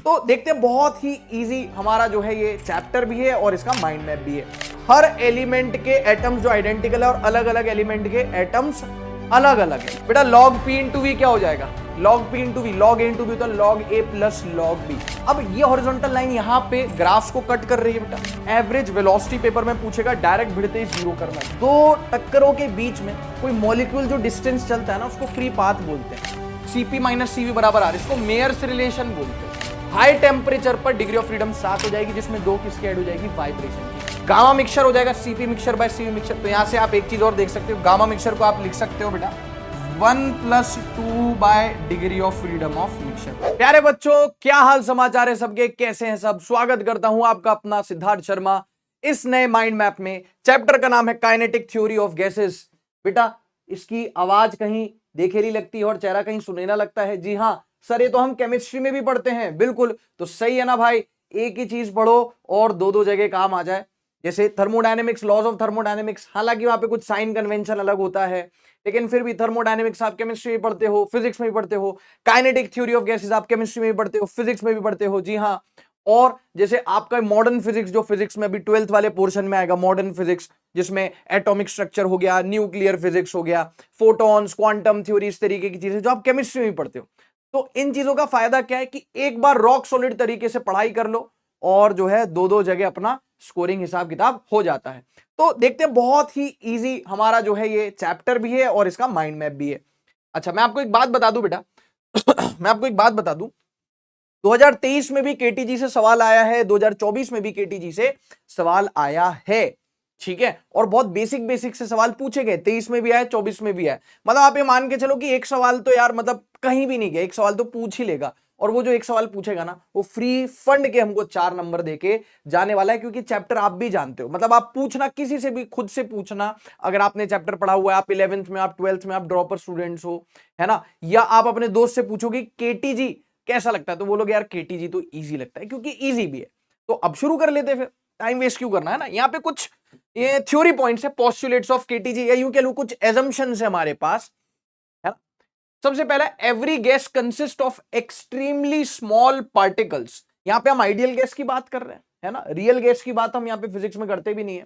तो देखते हैं, बहुत ही इजी हमारा जो है ये चैप्टर भी है और इसका माइंड मैप भी है। हर एलिमेंट के एटम्स जो आइडेंटिकल है और अलग अलग एलिमेंट के एटम्स अलग अलग है। बेटा लॉग P इंटू वी क्या हो जाएगा, log P into V, log A into V तो log A plus log B। अब ये हॉरिजॉन्टल लाइन यहाँ पे ग्राफ्स को कट कर रही है बेटा। एवरेज वेलोसिटी पेपर में पूछेगा, डायरेक्ट भिड़ते ही जीरो करना है। दो टक्करों के बीच में कोई मॉलिक्यूल जो डिस्टेंस चलता है ना, उसको फ्री पाथ बोलते हैं। Cp माइनस CV बराबर R, इसको मेयर्स रिलेशन बोलते हैं। हाई टेम्परेचर पर डिग्री ऑफ फ्रीडम 7 हो जाएगी, जिसमें 2 किसकी ऐड हो जाएगी, वाइब्रेशन की। गामा मिक्सचर हो जाएगा Cp mixture by Cv mixture. तो यहां से आप एक चीज और देख सकते हो, गामा मिक्सचर को आप लिख सकते हो बेटा 1+2 bye degree of freedom of mixture. प्यारे बच्चों, क्या हाल समाचार है सबके, कैसे हैं सब। स्वागत करता हूं आपका अपना सिद्धार्थ शर्मा इस नए माइंड मैप में। चैप्टर का नाम है काइनेटिक थ्योरी ऑफ गैसेस। बेटा इसकी आवाज कहीं देखेली लगती है और चेहरा कहीं सुनहरा लगता है। जी हाँ सर, ये तो हम केमिस्ट्री में भी पढ़ते हैं। बिल्कुल, तो सही है ना भाई, एक ही चीज पढ़ो और दो दो जगह काम आ जाए। जैसे थर्मोडायनेमिक्स, लॉज ऑफ थर्मोडायनेमिक्स, हालांकि वहां पे कुछ साइन कन्वेंशन अलग होता है, लेकिन फिर भी थर्मोडायनेमिक्स आप केमिस्ट्री में पढ़ते हो, फिजिक्स में भी पढ़ते हो। काइनेटिक थ्योरी ऑफ गैसेस आप केमिस्ट्री में भी पढ़ते हो, फिजिक्स में भी पढ़ते हो। जी हाँ, और जैसे आपका मॉडर्न फिजिक्स, जो फिजिक्स में अभी 12th वाले पोर्शन में आएगा, मॉडर्न फिजिक्स, जिसमें एटॉमिक स्ट्रक्चर हो गया, न्यूक्लियर फिजिक्स हो गया, फोटॉन्स, क्वांटम थ्योरी, इस तरीके की चीजें जो आप केमिस्ट्री में पढ़ते हो। तो इन चीजों का फायदा क्या है कि एक बार रॉक सॉलिड तरीके से पढ़ाई कर लो और जो है दो दो जगह अपना स्कोरिंग हिसाब किताब हो जाता है। तो देखते हैं, बहुत ही इजी हमारा जो है ये चैप्टर भी है और इसका माइंड मैप भी है। अच्छा, मैं आपको एक बात बता दूं बेटा मैं आपको एक बात बता दूं, 2023 में भी केटीजी से सवाल आया है, 2024 में भी केटीजी से सवाल आया है। ठीक है, और बहुत बेसिक बेसिक से सवाल पूछे गए, 23 में भी आया, 24 में भी आया। मतलब आप ये मान के चलो कि एक सवाल तो यार मतलब कहीं भी नहीं गया, एक सवाल तो पूछ ही लेगा। और वो जो एक सवाल पूछेगा ना, वो फ्री फंड के हमको 4 नंबर देके जाने वाला है, क्योंकि चैप्टर आप भी जानते हो। मतलब आप पूछना किसी से भी, खुद से पूछना, अगर आपने चैप्टर पढ़ा हुआ है, आप 11th में, आप 12th में, आप ड्रॉपर स्टूडेंट्स हो, है ना, या आप अपने दोस्त से पूछोगे केटीजी कैसा लगता है, तो बोलोगे यार केटीजी तो इजी लगता है, क्योंकि इजी भी है। तो अब शुरू कर लेते हैं, फिर टाइम वेस्ट क्यों करना है ना। यहाँ पे कुछ ये थ्योरी पॉइंट्स है, पोस्टुलेट्स ऑफ केटीजी, या यूं कह लो कुछ एजम्पशंस है हमारे पास, है ना। सबसे पहला, every gas consist of extremely small particles. यहां पे हम आइडियल गैस की बात कर रहे हैं, है ना, रियल गैस की बात हम यहां पे फिजिक्स में करते भी नहीं है।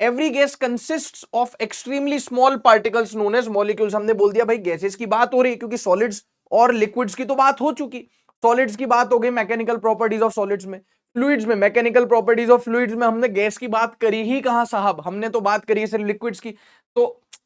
Every gas consists of extremely small particles known as molecules. हमने बोल दिया भाई गैसेस की बात हो रही है, क्योंकि सॉलिड्स और लिक्विड्स की तो बात हो चुकी। सॉलिड्स की बात हो गई, मैकेनिकल प्रॉपर्टीज ऑफ सॉलिड्स में, फ्लूइड्स में मैकेनिकल प्रॉपर्टीज ऑफ फ्लूइड्स में हमने गैस की बात करी ही कहां साहब, हमने तो बात करी है सिर्फ लिक्विड्स की। तो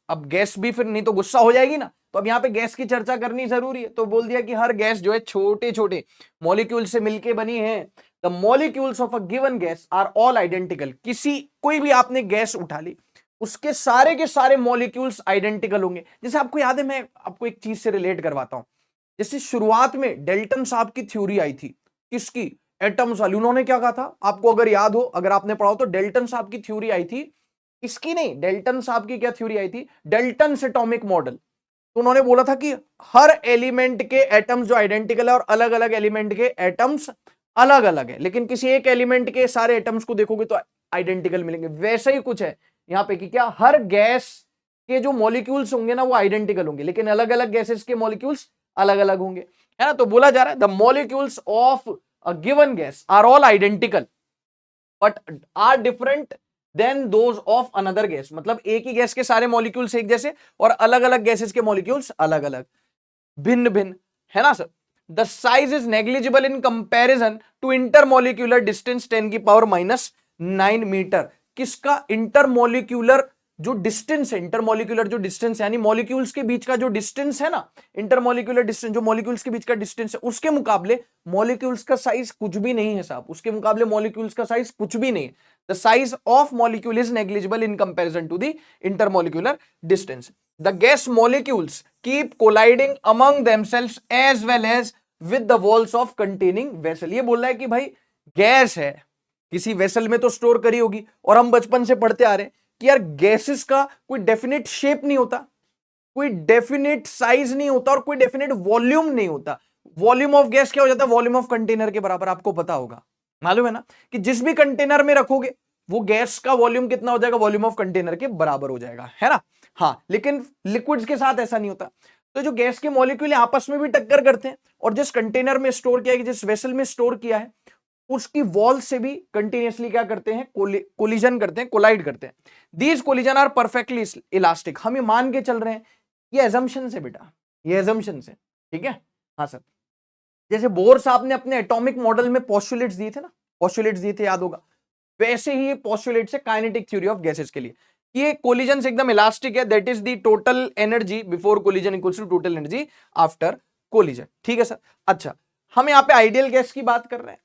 अब गैस भी फिर नहीं तो गुस्सा हो जाएगी ना, तो अब यहाँ पे गैस की चर्चा करनी जरूरी है। तो बोल दिया कि हर गैस जो है छोटे छोटे मॉलिक्यूल से मिलके बनी है। The molecules of a given gas are all identical. कोई भी आपने गैस उठा ली, उसके सारे के सारे मॉलिक्यूल्स आइडेंटिकल होंगे। जैसे आपको याद है, मैं आपको एक चीज से रिलेट करवाता हूं। जैसे शुरुआत में डेल्टन साहब की थ्योरी आई थी, किसकी, एटम्स वाली। उन्होंने क्या कहा था, आपको अगर याद हो, अगर आपने पढ़ा हो, तो डेल्टन साहब की थ्योरी आई थी, इसकी नहीं, डेल्टन साहब की क्या थ्योरी आई थी, डेल्टन एटॉमिक मॉडल। तो उन्होंने बोला था कि हर एलिमेंट के एटम्स जो आइडेंटिकल है और अलग अलग एलिमेंट के एटम्स अलग अलग है, लेकिन किसी एक एलिमेंट के सारे एटम्स को देखोगे तो आइडेंटिकल मिलेंगे। वैसे ही कुछ है यहां पे कि क्या हर गैस के जो मॉलिक्यूल्स होंगे ना, वो आइडेंटिकल होंगे, लेकिन अलग अलग गैसेस के मॉलिक्यूल्स अलग अलग होंगे, है ना। तो बोला जा रहा है the molecules of a given gas are all identical but are different than those of another gas. मतलब एक ही गैस के सारे मॉलिक्यूल्स एक जैसे और अलग अलग गैसेस के मॉलिक्यूल्स अलग अलग, भिन्न भिन्न, है ना sir. The size is negligible in comparison to intermolecular distance 10⁻⁹ metre. किसका, इंटरमोलिक्यूलर जो डिस्टेंस है, इंटरमोलिक्यूलर जो डिस्टेंस यानी मॉलिक्यूल्स के बीच का जो डिस्टेंस है ना, इंटरमोलिक्यूलर डिस्टेंस जो मॉलिक्यूल्स के बीच का डिस्टेंस है, उसके मुकाबले मॉलिक्यूल्स का साइज कुछ भी नहीं है साहब। उसके मुकाबले मॉलिक्यूल्स का साइज कुछ भी नहीं है। The size of molecule is negligible in comparison to the intermolecular distance. The gas molecules keep colliding among themselves as well as with the walls of containing vessel। ये बोल रहा है कि भाई गैस है, किसी वेसल में तो स्टोर करी होगी, और हम बचपन से पढ़ते आ रहे हैं कि यार गैसेस का कोई डेफिनेट शेप नहीं होता, कोई डेफिनेट साइज नहीं होता और कोई डेफिनेट वॉल्यूम नहीं होता। वॉल्यूम ऑफ गैस क्या हो जाता है, वॉल्यूम ऑफ कंटेनर के बराबर। आपको पता होगा, मालूम है ना, कि जिस भी कंटेनर में रखोगे वो गैस का वॉल्यूम कितना हो जाएगा, वॉल्यूम ऑफ कंटेनर के बराबर हो जाएगा, है ना। हाँ, लेकिन लिक्विड्स के साथ ऐसा नहीं होता। तो जो गैस के मॉलिक्यूल आपस में भी टक्कर करते हैं और जिस कंटेनर में स्टोर किया है, जिस वेसल में स्टोर किया है, उसकी वॉल से भी कंटिन्यूअसली क्या करते हैं, कोलिजन करते हैं, कोलाइड करते हैं। These collision are perfectly elastic. हम ये मान के चल रहे हैं, ये एजम्पशन से बेटा, ये एजम्पशन से, ठीक है। हाँ सर, जैसे बोर साहब ने अपने एटॉमिक मॉडल में पोस्टुलेट्स दिए थे ना, पोस्टुलेट्स दिए थे, याद होगा, वैसे ही ये पोस्टुलेट्स है काइनेटिक थ्योरी ऑफ गैसेस के लिए। ये कोलिजन से एकदम इलास्टिक है, that is the total energy before collision equals to total energy after collision, ठीक है सर। अच्छा, हम यहाँ पे आइडियल गैस की बात कर रहे हैं,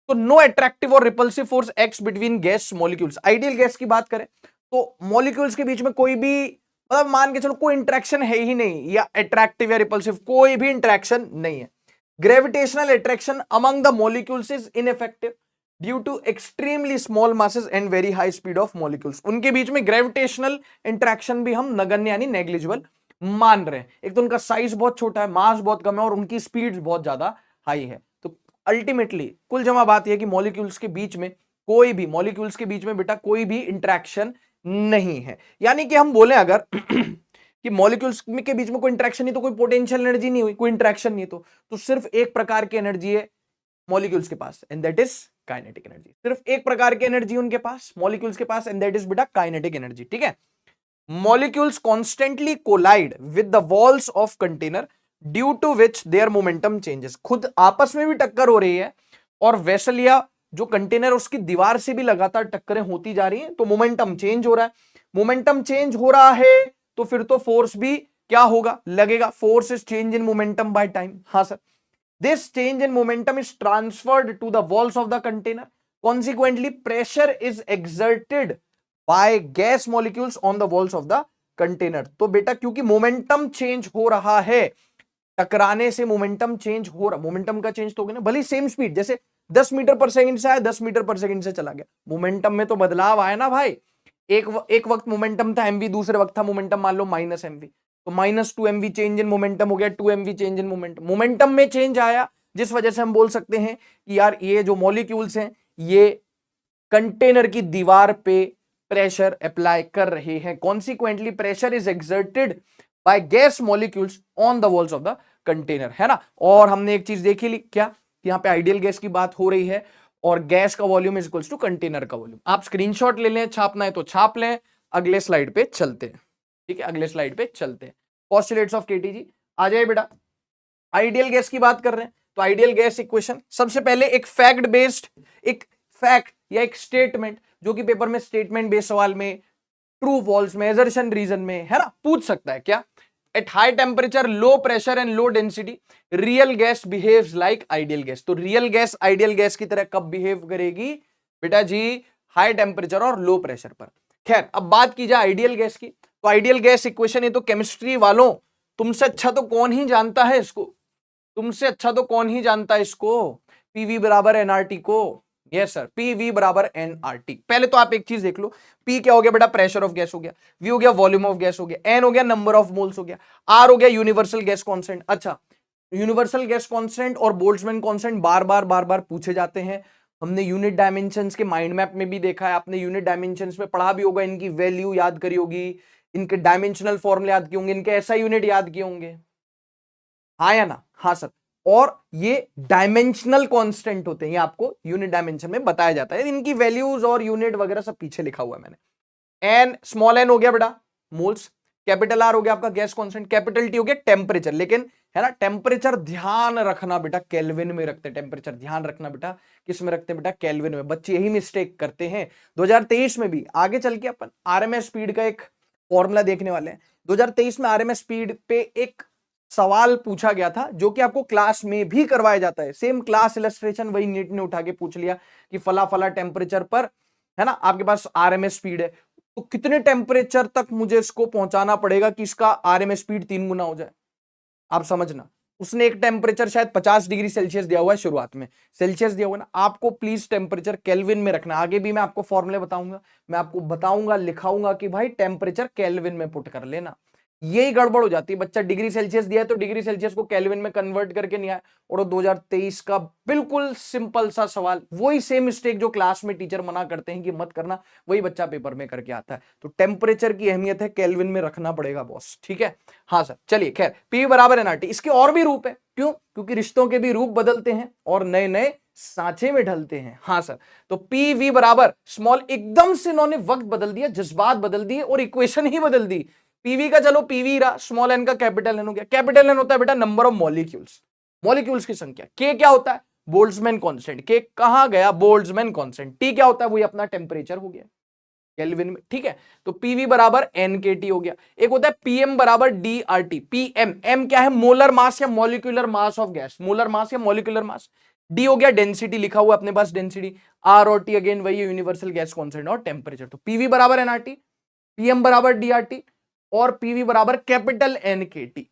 तो नो अट्रैक्टिव और repulsive force acts between gas molecules. Ideal gas की बात करें तो मॉलिक्यूल्स के बीच में कोई भी, मतलब मान के चलो कोई इंटरेक्शन है ही नहीं, या अट्रैक्टिव या रिपल्सिव कोई भी इंटरेक्शन नहीं है। Gravitational attraction among the molecules is ineffective due to extremely small masses and very high speed of molecules. उनके बीच में ग्रेविटेशनल इंटरेक्शन भी हम नगण्य यानी नेग्लिजिबल मान रहे हैं। एक तो उनका साइज बहुत छोटा है, मास बहुत कम है और उनकी स्पीड बहुत ज्यादा हाई है। तो अल्टीमेटली कुल जमा बात यह है कि मॉलिक्यूल्स के बीच में कोई भी, मॉलिक्यूल्स के बीच में बेटा कोई भी इंटरेक्शन नहीं है। यानी कि हम बोले अगर कि मॉलिक्यूल्स के बीच में कोई इंटरेक्शन नहीं तो कोई पोटेंशियल एनर्जी नहीं हुई, कोई इंटरेक्शन नहीं तो सिर्फ एक प्रकार की एनर्जी है मॉलिक्यूल्स के पास, and that is kinetic energy. सिर्फ एक प्रकार की एनर्जी उनके पास, मॉलिक्यूल्स के पास, एंड दैट इज बेटा काइनेटिक एनर्जी, ठीक है। Molecules constantly collide with the walls of container due to which their momentum changes. खुद आपस में भी टक्कर हो रही है और वेसल या जो कंटेनर उसकी दीवार से भी लगातार टक्करें होती जा रही हैं, तो मोमेंटम चेंज हो रहा है। मोमेंटम चेंज हो रहा है तो फिर तो फोर्स भी क्या होगा, लगेगा। Force is change in momentum by time. हाँ sir, this change in momentum is transferred to the walls of the container, consequently pressure is exerted by gas molecules on the walls of the container. तो बेटा क्योंकि momentum change हो रहा है, टकराने से momentum change हो रहा, मोमेंटम का चेंज तो हो गया ना, भले सेम स्पीड, जैसे 10 मीटर पर सेकंड से आया 10 मीटर पर सेकंड से चला गया, मोमेंटम में तो बदलाव आया ना भाई। एक वक्त मोमेंटम था mv, दूसरे वक्त था मोमेंटम मान लो -mv, तो -2 mv चेंज इन मोमेंटम हो गया 2 mv change in momentum. Momentum में चेंज आया जिस वजह से हम बोल सकते हैं कि यार ये जो मॉलिक्यूल्स हैं ये कंटेनर की दीवार पे प्रेशर अप्लाई कर रहे हैं, consequently pressure is exerted by gas molecules on the walls of the container, है ना। और हमने एक चीज देखी ली क्या, यहाँ पे आइडियल गैस की बात हो रही है और गैस का volume is equals to container का वॉल्यूम। आप स्क्रीनशॉट ले लें, छापना है तो छाप लें। अगले स्लाइड पे चलते हैं, ठीक है, अगले स्लाइड पे चलते हैं। पोस्टुलेट्स ऑफ केटीजी आ जाए बेटा। आइडियल गैस की बात कर रहे हैं तो आइडियल गैस इक्वेशन, सबसे पहले एक फैक्ट बेस्ड, एक फैक्ट या एक स्टेटमेंट जो कि पेपर में स्टेटमेंट बेस्ड सवाल में, ट्रू फॉल्स में, असर्शन रीजन में, है ना, पूछ सकता है क्या। At high temperature, low pressure and low density real gas behaves like ideal gas. तो रियल गैस आइडियल गैस की तरह कब बिहेव करेगी बेटा जी, हाई टेम्परेचर और लो प्रेशर पर। खैर अब बात की जाए आइडियल गैस की, तो आइडियल गैस इक्वेशन, ये तो केमिस्ट्री वालों तुमसे अच्छा तो कौन ही जानता है इसको, तुमसे अच्छा तो कौन ही जानता है इसको, पीवी बराबर एनआरटी को। यस सर, पीवी बराबर एनआरटी। पहले तो आप एक चीज देख लो, पी क्या हो गया बेटा, प्रेशर ऑफ गैस हो गया, वी हो गया वॉल्यूम ऑफ गैस हो गया, एन हो गया नंबर ऑफ मोल्स हो गया, आर हो गया यूनिवर्सल गैस कांस्टेंट। अच्छा, यूनिवर्सल गैस कांस्टेंट और बोल्ट्जमैन कांस्टेंट बार बार पूछे जाते हैं। हमने यूनिट डायमेंशंस के माइंड मैप में भी देखा है, आपने यूनिट डायमेंशंस में पढ़ा भी होगा, इनकी वैल्यू याद करी होगी, इनके डायमेंशनल फॉर्मूले याद किए होंगे, इनके एसआई यूनिट याद किए होंगे, हाँ या ना। हाँ सर, और ये डायमेंशनल कांस्टेंट होते हैं, ये आपको यूनिट डायमेंशन में बताया जाता है, इनकी वैल्यूज और यूनिट वगैरह सब पीछे लिखा हुआ है मैंने। एन, स्मॉल एन हो गया बेटा मोल्स, कैपिटल आर हो गया आपका गैस कांस्टेंट, कैपिटल टी हो गया टेम्परेचर। लेकिन है ना, टेम्परेचर ध्यान रखना बेटा केल्विन में रखते हैं, टेम्परेचर ध्यान रखना बेटा किस में रखते हैं बेटा, केल्विन में। बच्चे यही मिस्टेक करते हैं। 2023 में भी आगे चल के अपन आरएमएस स्पीड का एक फॉर्मूला देखने वाले हैं। 2023 में आरएमएस स्पीड पे एक सवाल पूछा गया था जो कि आपको क्लास में भी करवाया जाता है, सेम क्लास इलस्ट्रेशन वही नीट ने उठा के पूछ लिया कि फला फला टेम्परेचर पर, है ना, आपके पास आरएमएस स्पीड है, तो कितने टेम्परेचर तक मुझे इसको पहुंचाना पड़ेगा कि इसका आरएमएस स्पीड 3 गुना हो जाए। आप समझना, उसने एक टेम्परेचर शायद 50 डिग्री सेल्सियस दिया हुआ है, शुरुआत में सेल्सियस दिया हुआ है ना, आपको प्लीज टेम्परेचर केल्विन में रखना। आगे भी मैं आपको फॉर्मूले बताऊंगा, मैं आपको बताऊंगा, लिखाऊंगा कि भाई टेम्परेचर केल्विन में पुट कर लेना। यही गड़बड़ हो जाती है। बच्चा डिग्री सेल्सियस दिया है तो डिग्री सेल्सियस को केल्विन में कन्वर्ट करके नहीं आया, और 2023 का बिल्कुल सिंपल सा सवाल, वही सेम मिस्टेक जो क्लास में टीचर मना करते हैं कि मत करना, वही बच्चा पेपर में करके आता है। तो टेम्परेचर की अहमियत है, केल्विन में रखना पड़ेगा बॉस, ठीक है। हाँ सर, चलिए खैर, पी बराबर एनआरटी, इसके और भी रूप है, क्यों? क्योंकि रिश्तों के भी रूप बदलते हैं और नए नए सांचे में ढलते हैं। हाँ सर, तो पी वी बराबर स्मॉल, एकदम से इन्होंने वक्त बदल दिया, जज्बात बदल दिए और इक्वेशन ही बदल दी। पीवी का चलो पीवी रहा, स्मॉल एन का कैपिटल एन हो गया। कैपिटल एन होता है बेटा नंबर ऑफ मॉलिक्यूल्स, मॉलिक्यूल्स की संख्या। के क्या होता है? Boltzmann constant. के कहां गया? Boltzmann constant. टी क्या होता है? वही अपना टेम्परेचर हो गया केल्विन में, ठीक है। तो पीवी बराबर एन के टी हो गया। एक होता है पीएम बराबर D R T. PM, M क्या है? मोलर मास या molecular mass of gas, molar mass या मॉलिक्यूलर मास। डी हो गया डेंसिटी, लिखा हुआ अपने पास डेंसिटी। आर और टी अगेन वही यूनिवर्सल गैस कांस्टेंट और टेम्परेचर। तो पीवी बराबर एनआरटी, पीएम बराबर डीआरटी और पीवी बराबर कैपिटल एन के टी।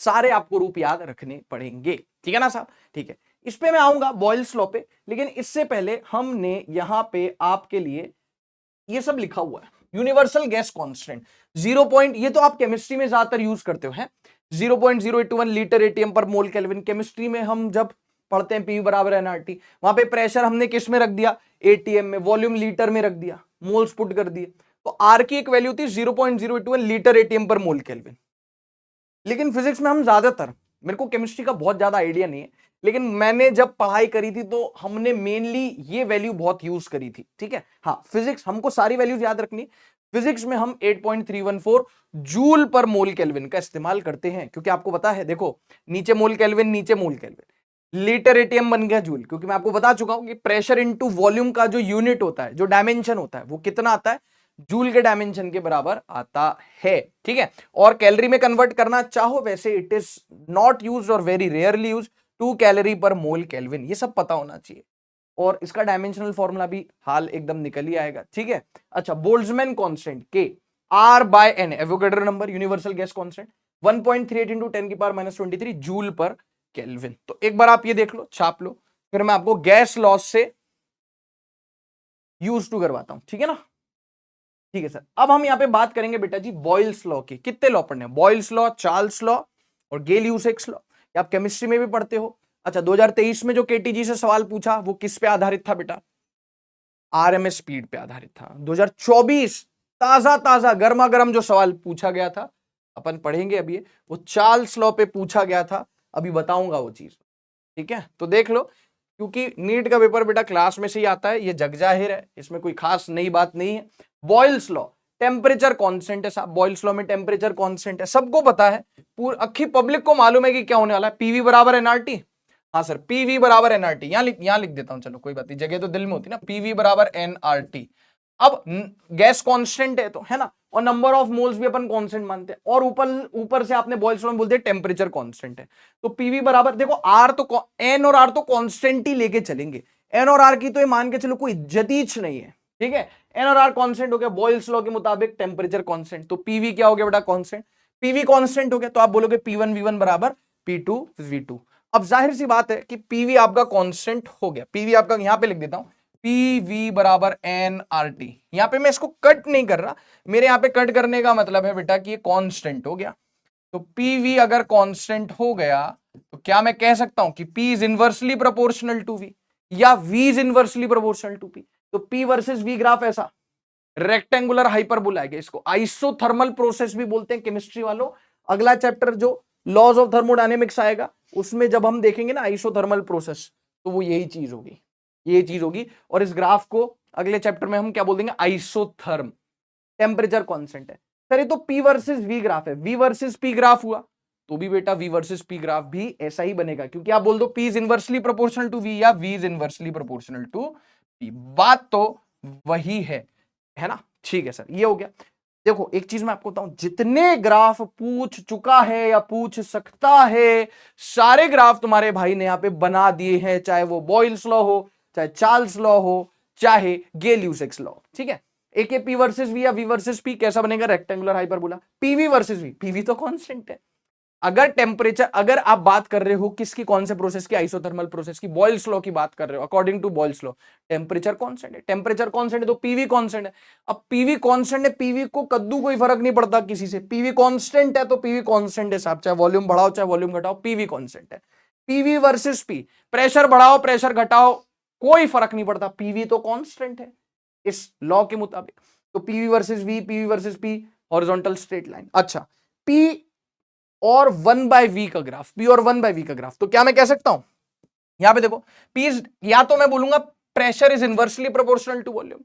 सारे आपको रूप याद रखने पड़ेंगे, ठीक है ना साहब? ठीक है, इस पे मैं आऊंगा बॉयल्स लॉ पे, लेकिन इससे पहले हमने यहां पे आपके लिए ये सब लिखा हुआ है। यूनिवर्सल गैस कांस्टेंट 0 पॉइंट, ये तो आप केमिस्ट्री में ज्यादातर यूज करते हो, है 0.081 लीटर एटीएम पर मोल केल्विन। केमिस्ट्री में हम जब पढ़ते हैं पी बराबर एनआरटी, वहां पे प्रेशर हमने किस में रख दिया? एटीएम में। वॉल्यूम लीटर में रख दिया, मोल्स पुट कर दिए। तो आर की एक वैल्यू थी 0.081 लीटर एटीएम पर मोल केल्विन। लेकिन फिजिक्स में हम ज्यादातर, मेरे को केमिस्ट्री का बहुत ज्यादा आइडिया नहीं है, लेकिन मैंने जब पढ़ाई करी थी तो हमने मेनली ये वैल्यू बहुत यूज करी थी, ठीक है। हाँ, फिजिक्स हमको सारी वैल्यूज याद रखनी। फिजिक्स में हम 8.314 जूल पर मोल केल्विन का इस्तेमाल करते हैं, क्योंकि आपको पता है, देखो नीचे मोल केल्विन, नीचे मोल केल्विन, लीटर एटीएम बन गया जूल, क्योंकि मैं आपको बता चुका हूं कि प्रेशर इनटू वॉल्यूम का जो यूनिट होता है, जो डायमेंशन होता है, वो कितना आता है? जूल के डायमेंशन के बराबर आता है, ठीक है। और कैलोरी में कन्वर्ट करना चाहो, वैसे इट इज नॉट यूज्ड और वेरी रेयरली यूज्ड, 2 कैलोरी पर मोल केल्विन, ये सब पता होना चाहिए। और इसका डायमेंशनल फॉर्मूला भी हाल एकदम निकल ही आएगा, ठीक है। अच्छा, Boltzmann constant K R by N, Avogadro number, universal gas constant 1.38 into 10 की पावर -23 जूल पर केल्विन। तो एक बार आप ये देख लो, छाप लो, फिर मैं आपको गैस लॉस से यूज टू करवाता हूं, ठीक है ना? ठीक है सर, अब हम यहां पे बात करेंगे बेटा जी बॉयल्स लॉ की। कितने लॉ पढ़ने हैं? बॉयल्स लॉ, चार्ल्स लॉ और गेल-यूसेक्स लॉ। आप केमिस्ट्री में भी पढ़ते हो। अच्छा, 2023 में जो केटीजी से सवाल पूछा वो किस पे आधारित था बेटा? आरएमएस स्पीड पे आधारित था। 2024 ताजा ताजा गर्मा गर्म जो सवाल पूछा गया था, अपन पढ़ेंगे अभी, वो चार्ल्स लॉ पे पूछा गया था, अभी बताऊंगा वो चीज, ठीक है। तो देख लो, क्योंकि नीट का पेपर बेटा क्लास में से ही आता है, ये जग जाहिर है, इसमें कोई खास नई बात नहीं है। बॉयल्स लॉ, टेम्परेचर कांस्टेंट है साहब, बॉयल्स लॉ में टेम्परेचर कांस्टेंट है, सबको पता है, पूरी अक्खी पब्लिक को मालूम है कि क्या होने वाला है। पीवी बराबर एनआरटी। हाँ सर, पीवी बराबर एनआरटी, यहां लिख देता हूं, चलो कोई बात नहीं, जगह तो दिल में होती ना। पीवी बराबर एनआरटी। अब गैस कांस्टेंट है तो, है ना, और नंबर ऑफ मोल्स भी अपन कांस्टेंट मानते हैं, और ऊपर ऊपर से आपने बॉयल्स लॉ में बोल दिया टेम्परेचर कांस्टेंट है। तो पीवी बराबर, देखो आर तो, एन और आर तो कांस्टेंट ही लेके चलेंगे। एन और आर की तो ये मान के चलो कोई जतीच नहीं है, ठीक है। एन और आर कांस्टेंट हो गया, बॉयल्स लॉ के मुताबिक टेम्परेचर कांस्टेंट। तो पीवी क्या हो गया बेटा? कांस्टेंट। पीवी कांस्टेंट हो गया तो आप बोलोगे P1 V1 बराबर P2 V2। अब जाहिर सी बात है कि पीवी आपका कांस्टेंट हो गया। पीवी आपका, यहां पे लिख देता हूं, पीवी बराबर एन आर टी। यहां पे मैं इसको कट नहीं कर रहा, मेरे यहां पे कट करने का मतलब है बेटा कि ये कांस्टेंट हो गया। तो पीवी अगर कांस्टेंट हो गया तो क्या मैं कह सकता हूं कि P is inversely proportional to V, या V is inversely proportional to P। तो P वर्सेस V ग्राफ ऐसा रेक्टेंगुलर हाइपरबोला है, इसको आइसोथर्मल प्रोसेस भी बोलते हैं केमिस्ट्री वालों। अगला चैप्टर जो लॉज ऑफ थर्मोडायनेमिक्स आएगा, उसमें जब हम देखेंगे ना आइसोथर्मल प्रोसेस, तो वो यही चीज होगी, ये चीज होगी। और इस ग्राफ को अगले चैप्टर में हम क्या बोल देंगे? आइसोथर्म। टेम्परेचर कांस्टेंट है सर, ये तो P वर्सेस V ग्राफ है। V वर्सेस P ग्राफ हुआ तो भी बेटा V वर्सेस P ग्राफ भी ऐसा ही बनेगा, क्योंकि आप बोल दो P is inversely proportional to V या V is inversely proportional to P, बात तो वही है ना? ठीक है सर, ये हो गया। देखो एक चीज मैं आपको बताऊं, जितने ग्राफ पूछ चुका है या पूछ सकता है, सारे ग्राफ तुम्हारे भाई ने यहां पे बना दिए हैं, चाहे वो बॉयल्स लॉ हो, चाहे चार्ल्स लॉ हो, चाहे गेल-यूसेक्स लॉ, ठीक है। एक पी वर्सेस वी या वी वर्सेस पी कैसा बनेगा? Rectangular hyperbola. PV versus V, PV तो कांस्टेंट है। अगर टेम्परेचर, अगर आप बात कर रहे हो किसकी, कौन से प्रोसेस की, आइसोथर्मल प्रोसेस की, बॉयल्स लॉ की बात कर रहे हो, according to Boyle's law temperature constant है, टेम्परेचर कांस्टेंट है तो पीवी कांस्टेंट है। अब पीवी कांस्टेंट है, पीवी को कद्दू कोई फर्क नहीं पड़ता किसी से, पीवी कांस्टेंट है तो पीवी कांस्टेंट है साहब, चाहे वॉल्यूम बढ़ाओ चाहे वॉल्यूम घटाओ, पीवी कांस्टेंट है। पीवी वर्सेस पी, प्रेशर बढ़ाओ प्रेशर घटाओ कोई फर्क नहीं पड़ता, पीवी तो कांस्टेंट है इस लॉ के मुताबिक। तो PV versus V, PV versus P, horizontal straight line. अच्छा, पी और 1/v का ग्राफ, पी और 1/v का ग्राफ, तो क्या मैं कह सकता हूं, यहां पे देखो पी, या तो मैं बोलूंगा pressure is inversely proportional to volume,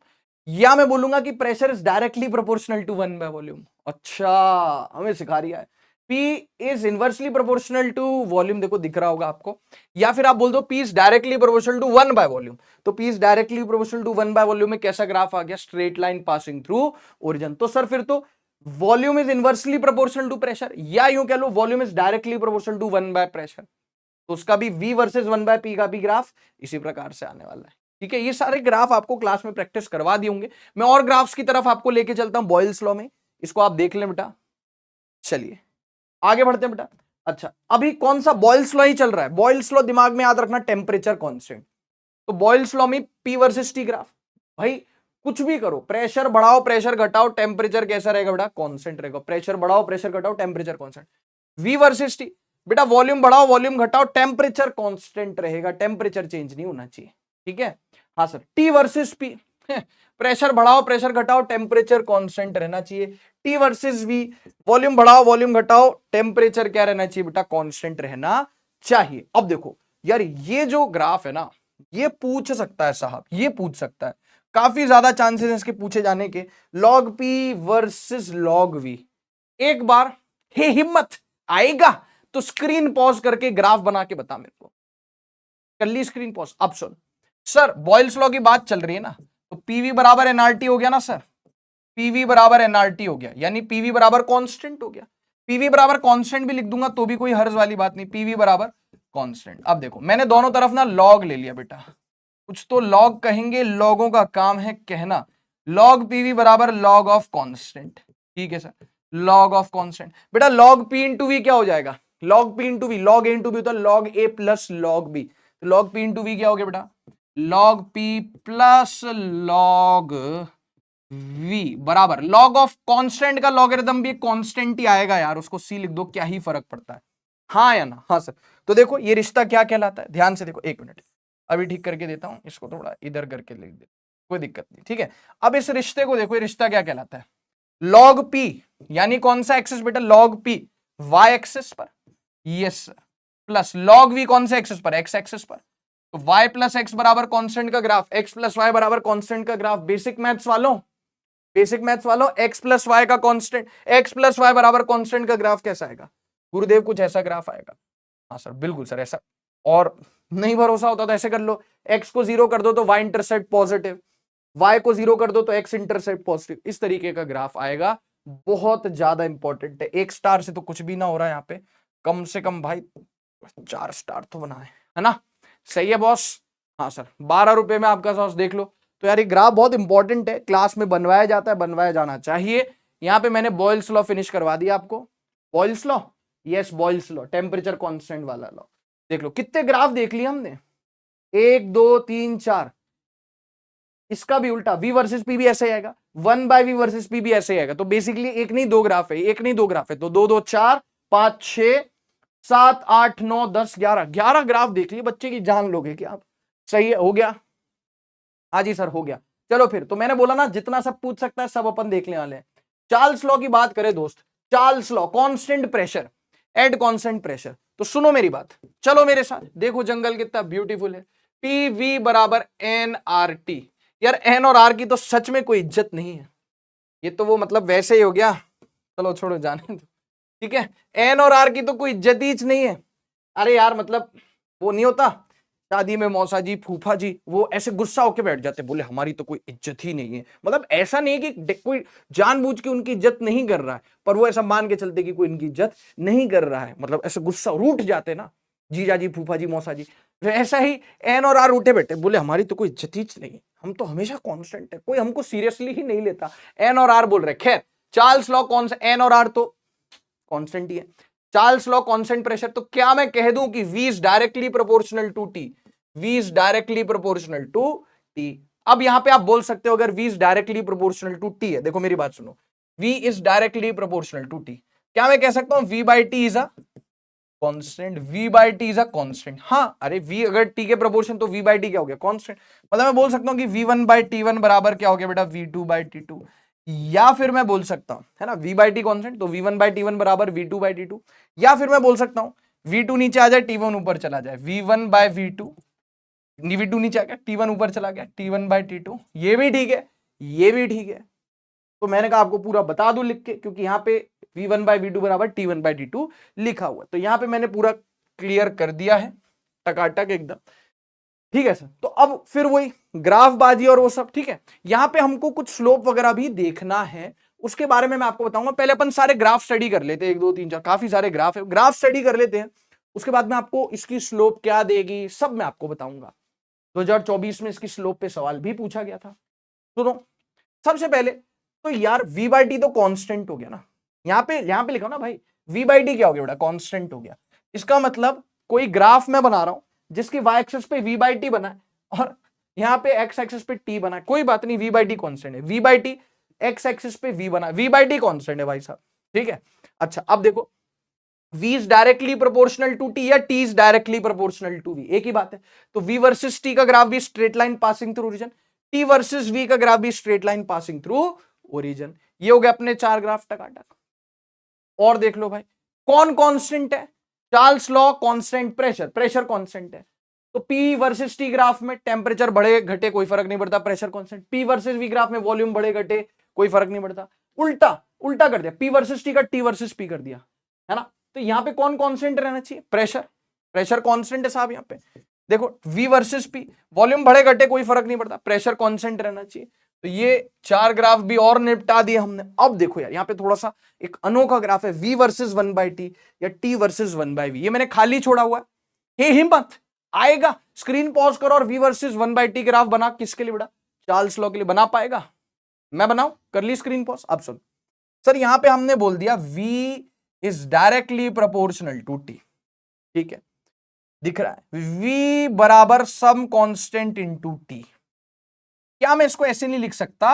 या मैं बोलूंगा कि pressure is directly proportional to 1/वॉल्यूम। अच्छा, हमें सिखा रिया है P is inversely proportional to volume, देखो दिख रहा होगा आपको, या फिर आप बोल दो P is directly proportional to 1/वॉल्यूम। तो P is directly proportional to 1/वॉल्यूम में कैसा ग्राफ आ गया, straight line passing through origin. तो सर फिर तो volume is inversely proportional to pressure, या यूं कह लो volume is directly proportional to 1/प्रेशर, तो उसका भी V वर्सेस 1/P का भी ग्राफ इसी प्रकार से आने वाला है। ठीक है, ये सारे ग्राफ आपको क्लास में प्रैक्टिस करवा दिए होंगे, मैं और ग्राफ्स की तरफ आपको लेके चलता हूं बॉयल्स लॉ में, इसको आप देख लें बेटा। चलिए आगे बढ़ते हैं बेटा। अच्छा, अभी कौन सा बॉयल्स लॉ ही चल रहा है, बॉयल्स लॉ दिमाग में याद रखना, टेम्परेचर कांस्टेंट। तो बॉयल्स लॉ में P वर्सेस T ग्राफ, भाई कुछ भी करो, प्रेशर बढ़ाओ प्रेशर घटाओ टेम्परेचर कैसा रहेगा बेटा, कांस्टेंट रहेगा, प्रेशर बढ़ाओ प्रेशर घटाओ temperature constant. V versus T, बेटा वॉल्यूम बढ़ाओ वॉल्यूम घटाओ टेम्परेचर कांस्टेंट रहेगा, टेम्परेचर चेंज नहीं होना चाहिए। ठीक है, हाँ sir. T versus P, pressure बढ़ाओ प्रेशर घटाओ टेम्परेचर कांस्टेंट रहना चाहिए। T वर्सेस V, वॉल्यूम बढ़ाओ वॉल्यूम घटाओ टेम्परेचर क्या रहना चाहिए बेटा, कांस्टेंट रहना चाहिए। अब देखो यार, ये जो ग्राफ है ना, ये पूछ सकता है साहब, ये पूछ सकता है, काफी ज्यादा चांसेस है इसके पूछे जाने के, log P versus log V। एक बार हे हिम्मत आएगा तो स्क्रीन पॉज करके ग्राफ बना के बता मेरे को, कर ली स्क्रीन पॉज। अब सुन सर, बॉयल्स लॉ की बात चल रही है ना, तो पीवी बराबर एनआरटी हो गया ना सर, पीवी बराबर एनआरटी हो गया, यानी पीवी बराबर कांस्टेंट हो गया। पीवी बराबर कांस्टेंट भी लिख दूंगा तो भी कोई हर्ज वाली बात नहीं, पीवी बराबर कांस्टेंट। अब देखो मैंने दोनों तरफ ना लॉग ले लिया बेटा, कुछ तो लॉग कहेंगे, लॉगों का काम है कहना, लॉग पीवी बराबर लॉग ऑफ कांस्टेंट। ठीक है सर, लॉग ऑफ कांस्टेंट, बेटा लॉग पी इंटू वी क्या हो जाएगा, log P into V, log A into B होता है log A plus log B, तो लॉग पी इंटू वी क्या हो गया बेटा, log P plus log V बराबर लॉग ऑफ कांस्टेंट का लॉगरिथम भी कांस्टेंट ही आएगा यार, उसको सी लिख दो, क्या ही फर्क पड़ता है, हाँ या ना। हाँ सर, तो देखो ये रिश्ता क्या कहलाता है, ध्यान से देखो, एक मिनट अभी ठीक करके देता हूं, इसको थोड़ा इधर करके लिख दे, कोई दिक्कत नहीं। ठीक है, अब इस रिश्ते को देखो, ये रिश्ता क्या कहलाता है, लॉग पी यानी कौन सा एक्सिस बेटा, लॉग पी वाई एक्सिस पर, yes sir, plus log V कौन सा एक्सिस पर, एक्स एक्सिस पर, तो y प्लस एक्स बराबर कांस्टेंट का ग्राफ, x प्लस वाई बराबर कांस्टेंट का ग्राफ। बेसिक मैथ्स वालों, बेसिक मैथ्स वालों, x प्लस वाई का कांस्टेंट, x प्लस वाई बराबर कांस्टेंट का ग्राफ कैसा आएगा गुरुदेव, कुछ ऐसा ग्राफ आएगा। हाँ सर बिल्कुल सर ऐसा, और नहीं भरोसा होता तो ऐसे कर लो, x को 0 कर दो तो y इंटरसेप्ट पॉजिटिव, y को 0 कर दो तो x इंटरसेप्ट पॉजिटिव, इस तरीके का ग्राफ आएगा। बहुत ज्यादा इंपॉर्टेंट है, 1 स्टार से तो कुछ भी ना हो रहा है यहाँ पे, कम से कम भाई 4 स्टार तो बना है ना, सही है बॉस। हाँ सर, 12 रुपए में आपका सॉस देख लो। तो यार ये ग्राफ बहुत इंपॉर्टेंट है, क्लास में बनवाया जाता है, बनवाया जाना चाहिए। यहाँ पे मैंने बॉयल्स लॉ फिनिश करवा दिया आपको, Boyle's law, yes boils law, temperature constant वाला लॉ। देख लो कितने ग्राफ देख लिए हमने, 1 2 3 4, इसका भी उल्टा V वर्सेस P भी ऐसे आएगा, 1/V वर्सेस P भी ऐसे आएगा। तो बेसिकली एक नहीं दो ग्राफ है, एक नहीं दो ग्राफ है, तो 2 2 4 5 6 7 8 9 10 11 ग्राफ देख लिए, बच्चे की जान लोगे क्या आप। सही है, हो गया, हाँ जी सर हो गया। चलो फिर, तो मैंने बोला ना जितना सब पूछ सकता है सब अपन देखने वाले हैं। चार्ल्स लॉ की बात करें दोस्त, Charles law, constant pressure at constant pressure, तो सुनो मेरी बात, चलो मेरे साथ, देखो जंगल कितना ब्यूटीफुल है, पी वी बराबर एन आर टी। यार एन और आर की तो सच में कोई इज्जत नहीं है, ये तो वो मतलब वैसे ही हो गया, चलो छोड़ो जाने दो। ठीक है, एन और आर की तो कोई इज्जत ही नहीं है। अरे यार मतलब वो नहीं होता शादी में मौसा जी फूफा जी वो ऐसे गुस्सा होके बैठ जाते, बोले हमारी तो कोई इज्जत ही नहीं है। मतलब ऐसा नहीं है कि कोई जानबूझ के उनकी इज्जत नहीं कर रहा है, पर वो ऐसा मान के चलते कि कोई इनकी इज्जत नहीं कर रहा है, मतलब ऐसे गुस्सा रूठ जाते ना जीजा जी फूफा जी मौसा जी। ऐसा ही एन और आर उठे बैठे, बोले हमारी तो कोई इज्जत ही नहीं है, हम तो हमेशा कांस्टेंट है, कोई हमको सीरियसली ही नहीं लेता। एन और आर बोल रहे, खैर चार्ल्स लॉ कौन सा, एन और आर तो कांस्टेंट ही है। चार्ल्स लॉ कांस्टेंट प्रेशर, तो क्या मैं कह दूं कि V is directly proportional to T, V is directly proportional to T। अब यहां पे आप बोल सकते हो अगर V is directly proportional to T है, देखो मेरी बात सुनो, V is directly proportional to T, क्या मैं कह सकता हूं V by T is a constant, V by T is a constant. हाँ, अरे V अगर T के प्रोपोर्शन तो V बाई टी क्या हो गया, कांस्टेंट। मतलब मैं बोल सकता हूं कि V1 बाई T1 बराबर क्या हो गया बेटा, V2 बाई T2। या फिर मैं बोल सकता हूं, है ना, V बाई टी कांस्टेंट, तो V1 बाई T1 बराबर V2 बाई T2। या फिर मैं बोल सकता हूं V2 नीचे आ जाए, T1 ऊपर चला जाए, V1 बाई V2, V2 नीचे आ गया, T1 ऊपर चला गया, T1 बाई T2। ये भी ठीक है, ये भी ठीक है। तो मैंने कहा आपको पूरा बता दूं लिख के, क्योंकि यहाँ पे V1 बाई V2 बराबर T1 बाई T2 लिखा हुआ है, तो यहाँ पे मैंने पूरा क्लियर कर दिया है, टकाटक एकदम। ठीक है सर, तो अब फिर वही ग्राफ बाजी और वो सब, ठीक है। यहाँ पे हमको कुछ स्लोप वगैरह भी देखना है, उसके बारे में मैं आपको बताऊंगा। पहले अपन सारे ग्राफ स्टडी कर लेते हैं, 1 2 3 4 काफी सारे ग्राफ है, ग्राफ स्टडी कर लेते हैं। उसके बाद में आपको इसकी स्लोप क्या देगी सब मैं आपको बताऊंगा। 2024 में इसकी स्लोप पे सवाल भी पूछा गया था। सुनो, सबसे पहले तो यार V बाई टी तो कांस्टेंट हो गया ना, यहाँ पे लिखा ना भाई, V बाई टी क्या हो गया बेटा, कांस्टेंट हो गया। इसका मतलब कोई ग्राफ मैं बना रहा हूं जिसकी y एक्सिस पे V बाई टी बना है और यहाँ पे x एक्सिस पे t बना है, कोई बात नहीं, V बाई टी कांस्टेंट है, V by T x axis पे V बना है, V बाई टी कांस्टेंट है भाई साहब, ठीक है। अच्छा, अब देखो V is directly proportional to T या T is directly proportional to V, एक ही बात है। तो V वर्सेस T का ग्राफ भी straight line passing through origin, T versus V का ग्राफ भी straight line passing through origin. ये हो गए अपने 4 ग्राफ टकाटक। और देख लो भाई, कौन कांस्टेंट है, Charles law constant, pressure, pressure constant है। तो P वर्सेस T ग्राफ में टेम्परेचर बढ़े घटे कोई फर्क नहीं पड़ता, pressure constant. P versus V graph में वॉल्यूम बढ़े घटे कोई फर्क नहीं पड़ता। उल्टा उल्टा कर दिया, P वर्सेस T का T वर्सेस P कर दिया, है ना। तो यहां पे कौन कांस्टेंट रहना चाहिए, प्रेशर, प्रेशर कांस्टेंट है साहब। यहां पे देखो V वर्सेस P, वॉल्यूम बढ़े घटे कोई फर्क नहीं पड़ता, प्रेशर कांस्टेंट रहना चाहिए। तो ये 4 ग्राफ भी और निपटा दिए हमने। अब देखो यार, यहाँ पे थोड़ा सा एक अनोखा ग्राफ है, V वर्सेस 1 बाई टी या T वर्सेस 1 बाई वी, ये मैंने खाली छोड़ा हुआ है। हे हिम्मत, आएगा, स्क्रीन पॉज करो और V versus 1 by T graph बना, किसके लिए बेटा, चार्ल्स लॉ के लिए। बना पाएगा, मैं बनाऊं, कर ली स्क्रीन पॉज। अब सुन सर, यहां पे हमने बोल दिया V is directly proportional to T, ठीक है, दिख रहा है, V बराबर सम कांस्टेंट इनटू T। क्या मैं इसको ऐसे नहीं लिख सकता,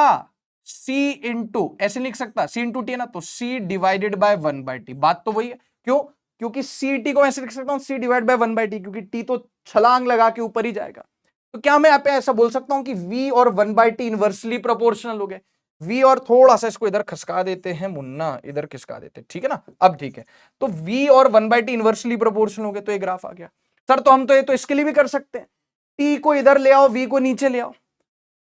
C इंटू, ऐसे लिख सकता, C इंटू टी है ना, तो C divided by 1 by T, बात तो वही है। क्यों, क्योंकि सी टी को ऐसे लिख सकता हूं C divide by 1 by T, क्योंकि T तो छलांग लगा के ऊपर ही जाएगा। तो क्या मैं यहाँ पे ऐसा बोल सकता हूं कि V और 1 बाई टी इनवर्सली प्रोपोर्शनल हो गए। V और थोड़ा सा इसको इधर खसका देते हैं मुन्ना, इधर खिसका देते हैं, ठीक है ना। अब ठीक है, तो V और 1 बाई टी इनवर्सली प्रोपोर्शनल हो गए, तो ये ग्राफ आ गया। सर तो हम तो ये तो इसके लिए भी कर सकते हैं, T को इधर ले आओ, V को नीचे ले आओ,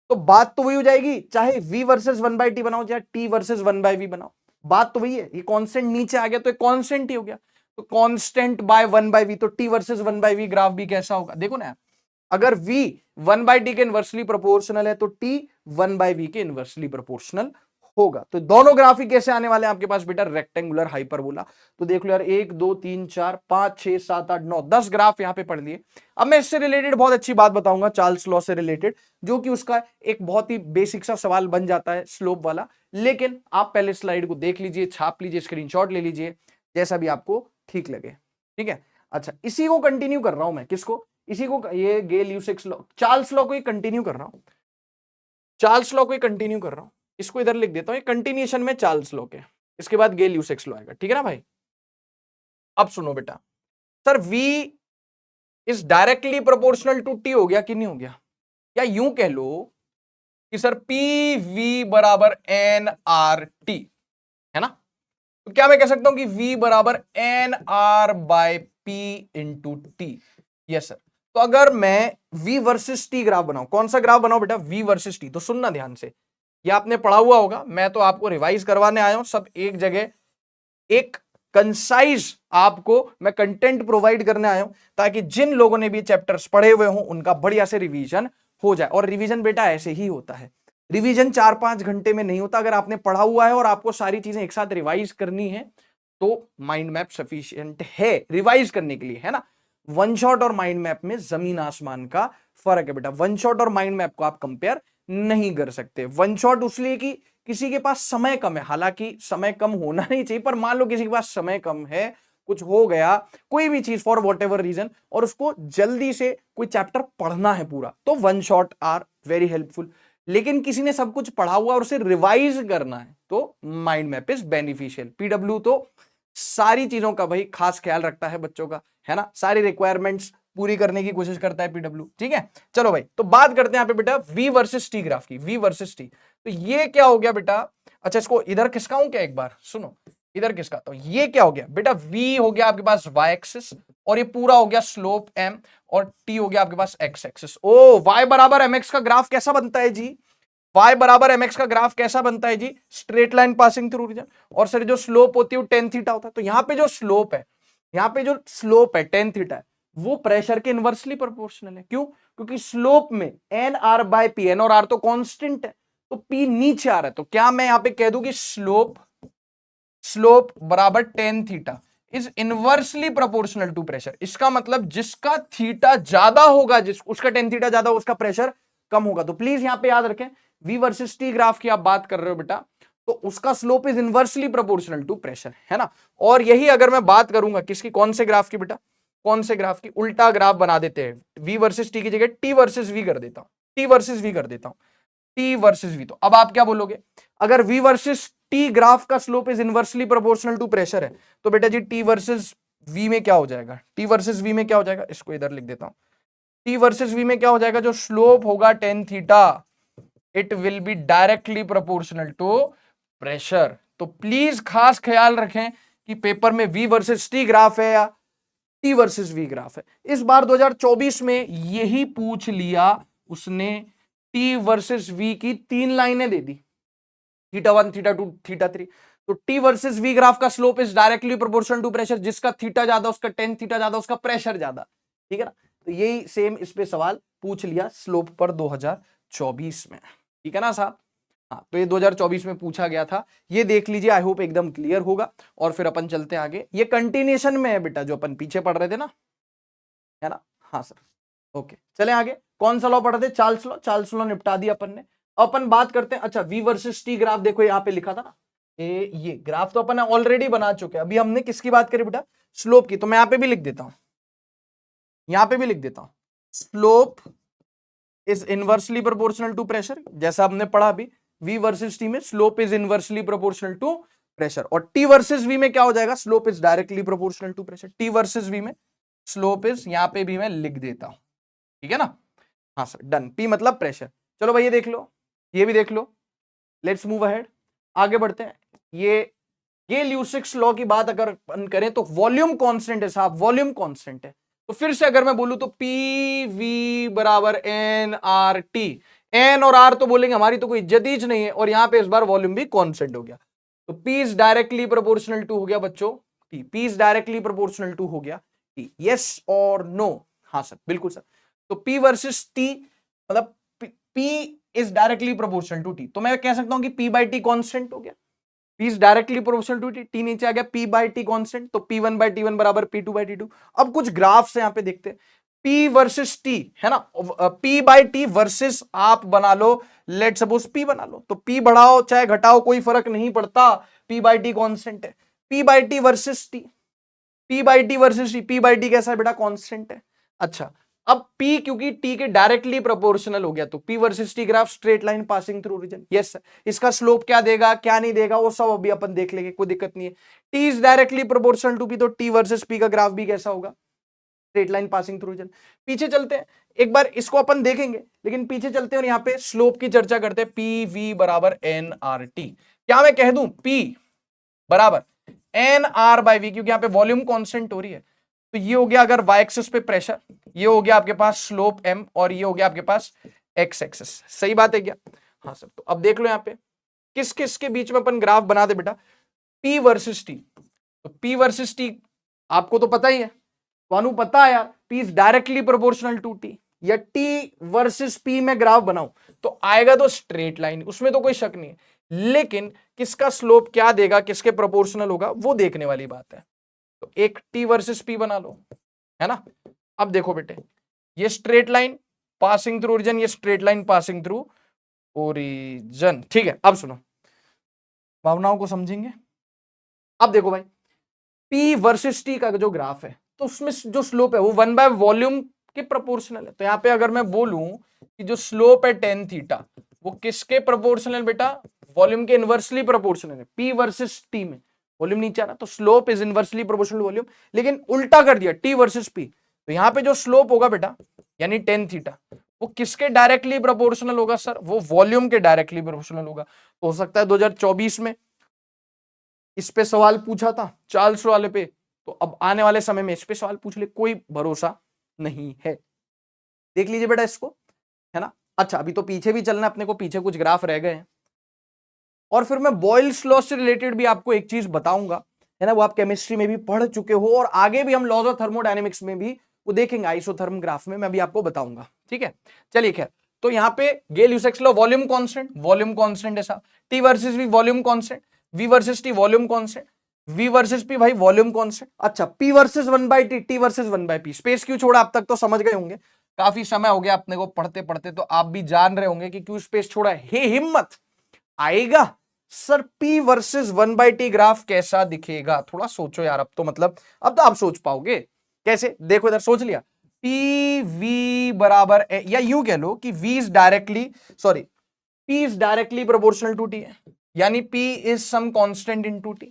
तो बात तो वही हो जाएगी, चाहे V वर्सेस 1 बाई टी बनाओ चाहे T वर्सेस 1 बाई वी बनाओ, बात तो वही है। ये कांस्टेंट नीचे आ गया तो ये कांस्टेंट ही हो गया, तो कांस्टेंट बाय 1 बाई वी, तो T versus 1 by V graph भी कैसा होगा, देखो ना, अगर V 1 बाई टी के इनवर्सली प्रोपोर्शनल है तो T 1 बाई वी के इनवर्सली प्रोपोर्शनल होगा। तो दोनों ग्राफ ही कैसे आने वाले हैं आपके पास बेटा, रेक्टेंगुलर हाइपरबोला। तो देख लो यार, 1 2 3 4 5 6 7 8 9 10 ग्राफ यहां पे पढ़ लिए। अब मैं इससे रिलेटेड बहुत अच्छी बात बताऊंगा, चार्ल्स लॉ से रिलेटेड, जो कि उसका एक बहुत ही बेसिक सा सवाल बन जाता है स्लोप वाला। लेकिन आप पहले स्लाइड को देख लीजिए, छाप लीजिए, स्क्रीनशॉट ले लीजिए, जैसा भी आपको ठीक लगे, ठीक है। अच्छा, इसी को कंटिन्यू कर रहा हूं मैं, किसको, इसी को, ये गेल यूसिक्स लॉ, चार्ल्स लॉ को ही कंटिन्यू कर रहा हूं, चार्ल्स लॉ को ही कंटिन्यू कर रहा हूं। इसको इधर लिख देता हूं, कंटिन्यूएशन में चार्ल्स लॉ के, इसके बाद गेल यूसिक्स लॉ आएगा, ठीक है ना भाई। अब सुनो बेटा, sir V is directly proportional to T हो गया कि नहीं हो गया, या यूं कह लो कि सर PV बराबर NRT, है ना। तो क्या मैं कह सकता हूं कि V बराबर NR by P into T, yes sir. तो अगर मैं V वर्सेस T ग्राफ बनाऊं, कौन सा ग्राफ बनाऊं बेटा, V वर्सेस T, तो सुनना ध्यान से, ये आपने पढ़ा हुआ होगा, मैं तो आपको रिवाइज करवाने आया हूं, सब एक जगह, एक कंसाइज आपको मैं कंटेंट प्रोवाइड करने आया हूं, ताकि जिन लोगों ने भी चैप्टर्स पढ़े हुए हों उनका बढ़िया से रिवीजन हो जाए। और रिवीजन बेटा ऐसे ही होता है, रिवीजन 4-5 घंटे में नहीं होता। अगर आपने पढ़ा हुआ है और आपको सारी चीजें एक साथ रिवाइज करनी है तो माइंड मैप सफिशिएंट है रिवाइज करने के लिए, है ना। वन शॉट और माइंड मैप में जमीन आसमान का फर्क है बेटा। वन शॉट और माइंड मैप को आप कंपेयर नहीं कर सकते। वन शॉट उसलिए कि किसी के पास समय कम है, हालांकि समय कम होना नहीं चाहिए, पर मान लो किसी के पास समय कम है कुछ हो गया, कोई भी चीज फॉर वॉट एवर रीजन, और उसको जल्दी से कोई चैप्टर पढ़ना है पूरा, तो one shot are very helpful. लेकिन किसी ने सब कुछ पढ़ा हुआ और उसे रिवाइज करना है तो mind map is beneficial. PW तो सारी चीजों का भाई खास ख्याल रखता है बच्चों का, है ना, सारी रिक्वायरमेंट्स पूरी करने की कोशिश करता है पीडब्ल्यू। ठीक है, चलो भाई, तो बात करते हैं यहाँ पे बेटा वी वर्सेस टी ग्राफ की। वी वर्सेस टी, तो ये क्या हो गया बेटा, अच्छा इसको इधर खिसकाऊं क्या, एक बार सुनो, इधर किसका, तो ये क्या हो गया बेटा, v हो गया आपके पास y एक्सिस, और ये पूरा हो गया स्लोप m, और t हो गया आपके पास x एक्सिस। ओ y बराबर mx का ग्राफ कैसा बनता है जी, y बराबर mx का ग्राफ कैसा बनता है जी, straight line passing through region, और सर जो स्लोप होती है वो टेन थीटा होता है। तो यहाँ पे जो स्लोप है, यहाँ पे जो स्लोप है टेन थीटा है, वो प्रेशर के इनवर्सली प्रोपोर्शनल है। क्यों, क्योंकि स्लोप में N R by P, N और आर तो कांस्टेंट है, तो पी नीचे आ रहा है, तो क्या मैं यहाँ पे कह दूं कि स्लोप बराबर tan theta is inversely proportional to pressure. इसका मतलब जिसका थीटा ज्यादा होगा, उसका टेन थीटा ज्यादा होगा, उसका प्रेशर कम होगा। तो प्लीज यहां पे याद रखें, वी वर्सेस टी ग्राफ की आप बात कर रहे हो बेटा, तो उसका slope is inversely proportional to pressure, है ना। और यही अगर मैं बात करूंगा किसकी, कौन से ग्राफ की बेटा, कौन से ग्राफ की, उल्टा ग्राफ बना देते हैं, वी वर्सेस टी की जगह टी वर्सेस वी कर देता हूं, टी वर्सेस वी कर देता हूं, टी वर्सेस वी। तो अब आप क्या बोलोगे, अगर वी वर्सेस टी ग्राफ का slope is inversely proportional to pressure है, तो बेटा जी टी वर्सेस वी में क्या हो जाएगा, टी वर्सेस वी में क्या हो जाएगा, इसको इधर लिख देता हूं, टी वर्सेस वी में क्या हो जाएगा, जो स्लोप होगा tan theta, it will be directly proportional to pressure. तो प्लीज खास ख्याल रखें कि पेपर में वी वर्सेस टी ग्राफ है या टी वर्सेस वी ग्राफ है। इस बार 2024 में यही पूछ लिया उसने, टी वर्सेस वी की तीन लाइनें दे दी, theta one, theta two, theta three. तो टी वर्सेस वी ग्राफ का slope is directly proportional to pressure, जिसका थीटा ज्यादा उसका टेन थीटा ज्यादा उसका प्रेशर ज्यादा, ठीक है ना। तो यही सेम इस पे सवाल पूछ लिया स्लोप पर 2024 में, ठीक है ना साहब। हाँ, तो ये 2024 में पूछा गया था, ये देख लीजिए, आई होप एकदम क्लियर होगा। और फिर अपन चलते हैं आगे, ये कंटिन्यूएशन में है बेटा जो अपन पीछे पढ़ रहे थे ना, है ना। हाँ सर, ओके चले आगे, कौन सा लॉ पढ़ा थे, चार्ल्स लॉ। चार्ल्स लॉ निपटा दिया अपन ने। अपन बात करते हैं, अच्छा वी वर्सेस टी ग्राफ, देखो यहाँ पे लिखा था ना, ये ग्राफ तो अपन ऑलरेडी बना चुके हैं, अभी हमने किसकी बात करी बेटा, स्लोप की। तो मैं यहाँ पे भी लिख देता हूं, यहाँ पे भी लिख देता हूं, slope is inversely proportional to pressure, जैसा हमने पढ़ा अभी, वी वर्सेस टी में slope is inversely proportional to pressure, और टी वर्सेस वी में क्या हो जाएगा, slope is directly proportional to pressure. T versus V में स्लोप इज, यहाँ पे भी मैं लिख देता हूं, ठीक है ना। हाँ सर, डन, पी मतलब प्रेशर। चलो भाई ये देख लो, ये भी देख लो, लेट्स मूव अहेड, आगे बढ़ते हैं। ये ल्यूसिक्स लॉ की बात अगर करें तो वॉल्यूम कांस्टेंट है साहब, वॉल्यूम कांस्टेंट है। तो फिर से अगर मैं बोलूं तो पी वी बराबर एन आर टी, एन और आर तो बोलेंगे हमारी तो कोई इज्जत ही नहीं है, और यहां पे इस बार वॉल्यूम भी कांस्टेंट हो गया, तो P is directly proportional to हो गया बच्चों T, P is directly proportional to हो गया टी, यस और नो। हाँ सर, बिल्कुल सर। तो P वर्सेस T मतलब P is directly proportional to T, तो मैं कह सकता हूं कि P बाई टी कॉन्स्टेंट हो गया, P is directly proportional to T, T नीचे आ गया, P बाई टी कॉन्स्टेंट, तो P1 बाई T1 बराबर P2 बाई T2। अब कुछ ग्राफ्स यहां पे देखते हैं, P वर्सेस T, है ना, P बाई T वर्सेस आप बना लो, लेट सपोज P बना लो, तो P बढ़ाओ चाहे घटाओ कोई फर्क नहीं पड़ता, P बाई टी कॉन्स्टेंट है। P by T versus T, P by T versus T, P by T कैसा है बेटा, कॉन्स्टेंट है। अच्छा, अब P क्योंकि T के डायरेक्टली प्रोपोर्शनल हो गया, तो P versus T graph straight line passing through origin, yes sir. इसका स्लोप क्या देगा क्या नहीं देगा वो सब अभी अपन देख लेंगे, कोई दिक्कत नहीं है। T is directly proportional to P, तो T वर्सेस P का ग्राफ भी कैसा होगा, straight line passing through origin. पीछे चलते हैं, एक बार इसको अपन देखेंगे, लेकिन पीछे चलते हैं और यहाँ पे स्लोप की चर्चा करते हैं। पी वी बराबर एन आर टी, क्या मैं कह दूं P बराबर एन आर बाई वी, क्योंकि यहाँ पे वॉल्यूम कॉन्स्टेंट हो रही है, तो ये हो गया अगर वाई एक्सिस पे प्रेशर, ये हो गया आपके पास स्लोप m, और ये हो गया आपके पास एक्स एक्सिस। सही बात है क्या, हाँ सर। तो अब देख लो यहाँ पे किस किस के बीच में अपन ग्राफ बना दे बेटा, P वर्सेस T। तो P वर्सेस T आपको तो पता ही है, वानु पता है यार, P is directly proportional to T, या T वर्सेस P में ग्राफ बनाऊं तो आएगा तो स्ट्रेट लाइन, उसमें तो कोई शक नहीं है, लेकिन किसका स्लोप क्या देगा, किसके प्रोपोर्शनल होगा, वो देखने वाली बात है। तो एक T वर्सेस P बना लो, है ना। अब देखो बेटे, ये straight line passing through origin, ये straight line passing through origin, ठीक है। अब सुनो, भावनाओं को समझेंगे। अब देखो भाई, P वर्सेस T का जो ग्राफ है तो उसमें जो स्लोप है वो 1/वॉल्यूम के प्रोपोर्शनल है। तो यहाँ पे अगर मैं बोलूं कि जो स्लोप है टेन थीटा वो किसके प्रोपोर्शनल बेटा, वॉल्यूम के इनवर्सली प्रोपोर्शनल है। P वर्सेस T में वॉल्यूम नीचे आ रहा तो slope is inversely proportional volume, लेकिन उल्टा कर दिया T वर्सेस P, तो यहाँ पे जो स्लोप होगा बेटा यानी टेन थीटा वो किसके डायरेक्टली प्रोपोर्शनल होगा सर, वो वॉल्यूम के डायरेक्टली प्रोपोर्शनल होगा। तो हो सकता है 2024 में इस पे सवाल पूछा था चार्ल्स वाले पे, तो अब आने वाले समय में इस पे सवाल पूछ ले, कोई भरोसा नहीं है। देख लीजिए बेटा इसको, है ना। अच्छा अभी तो पीछे भी चलना, अपने को पीछे कुछ ग्राफ रह गए हैं और फिर मैं बॉयल्स लॉ से रिलेटेड भी आपको एक चीज बताऊंगा, है ना, वो आप केमिस्ट्री में भी पढ़ चुके हो और आगे भी हम लॉज ऑफ थर्मोडायनेमिक्स में भी वो देखेंगे, आइसोथर्म ग्राफ में मैं भी आपको बताऊंगा, ठीक है। चलिए खैर, तो यहाँ पे गेल यूसेक्स लॉ, वॉल्यूम कांस्टेंट है साहब, T versus V volume constant, we versus T volume constant, we versus P भाई वॉल्यूम कांस्टेंट। अच्छा P versus 1/t, T versus 1/p, space क्यों छोड़ा अब तक तो समझ गए होंगे, काफी समय हो गया अपने को पढ़ते पढ़ते, तो आप भी जान रहे होंगे कि क्यों स्पेस छोड़ा है। हे हिम्मत आएगा sir, P versus 1/t graph कैसा दिखेगा, थोड़ा सोचो यार, अब तो मतलब अब तो आप सोच पाओगे कैसे, देखो इधर सोच लिया, पी वी बराबर या यूं कह लो कि V is directly sorry P is directly proportional to T है, यानी P is some constant into T।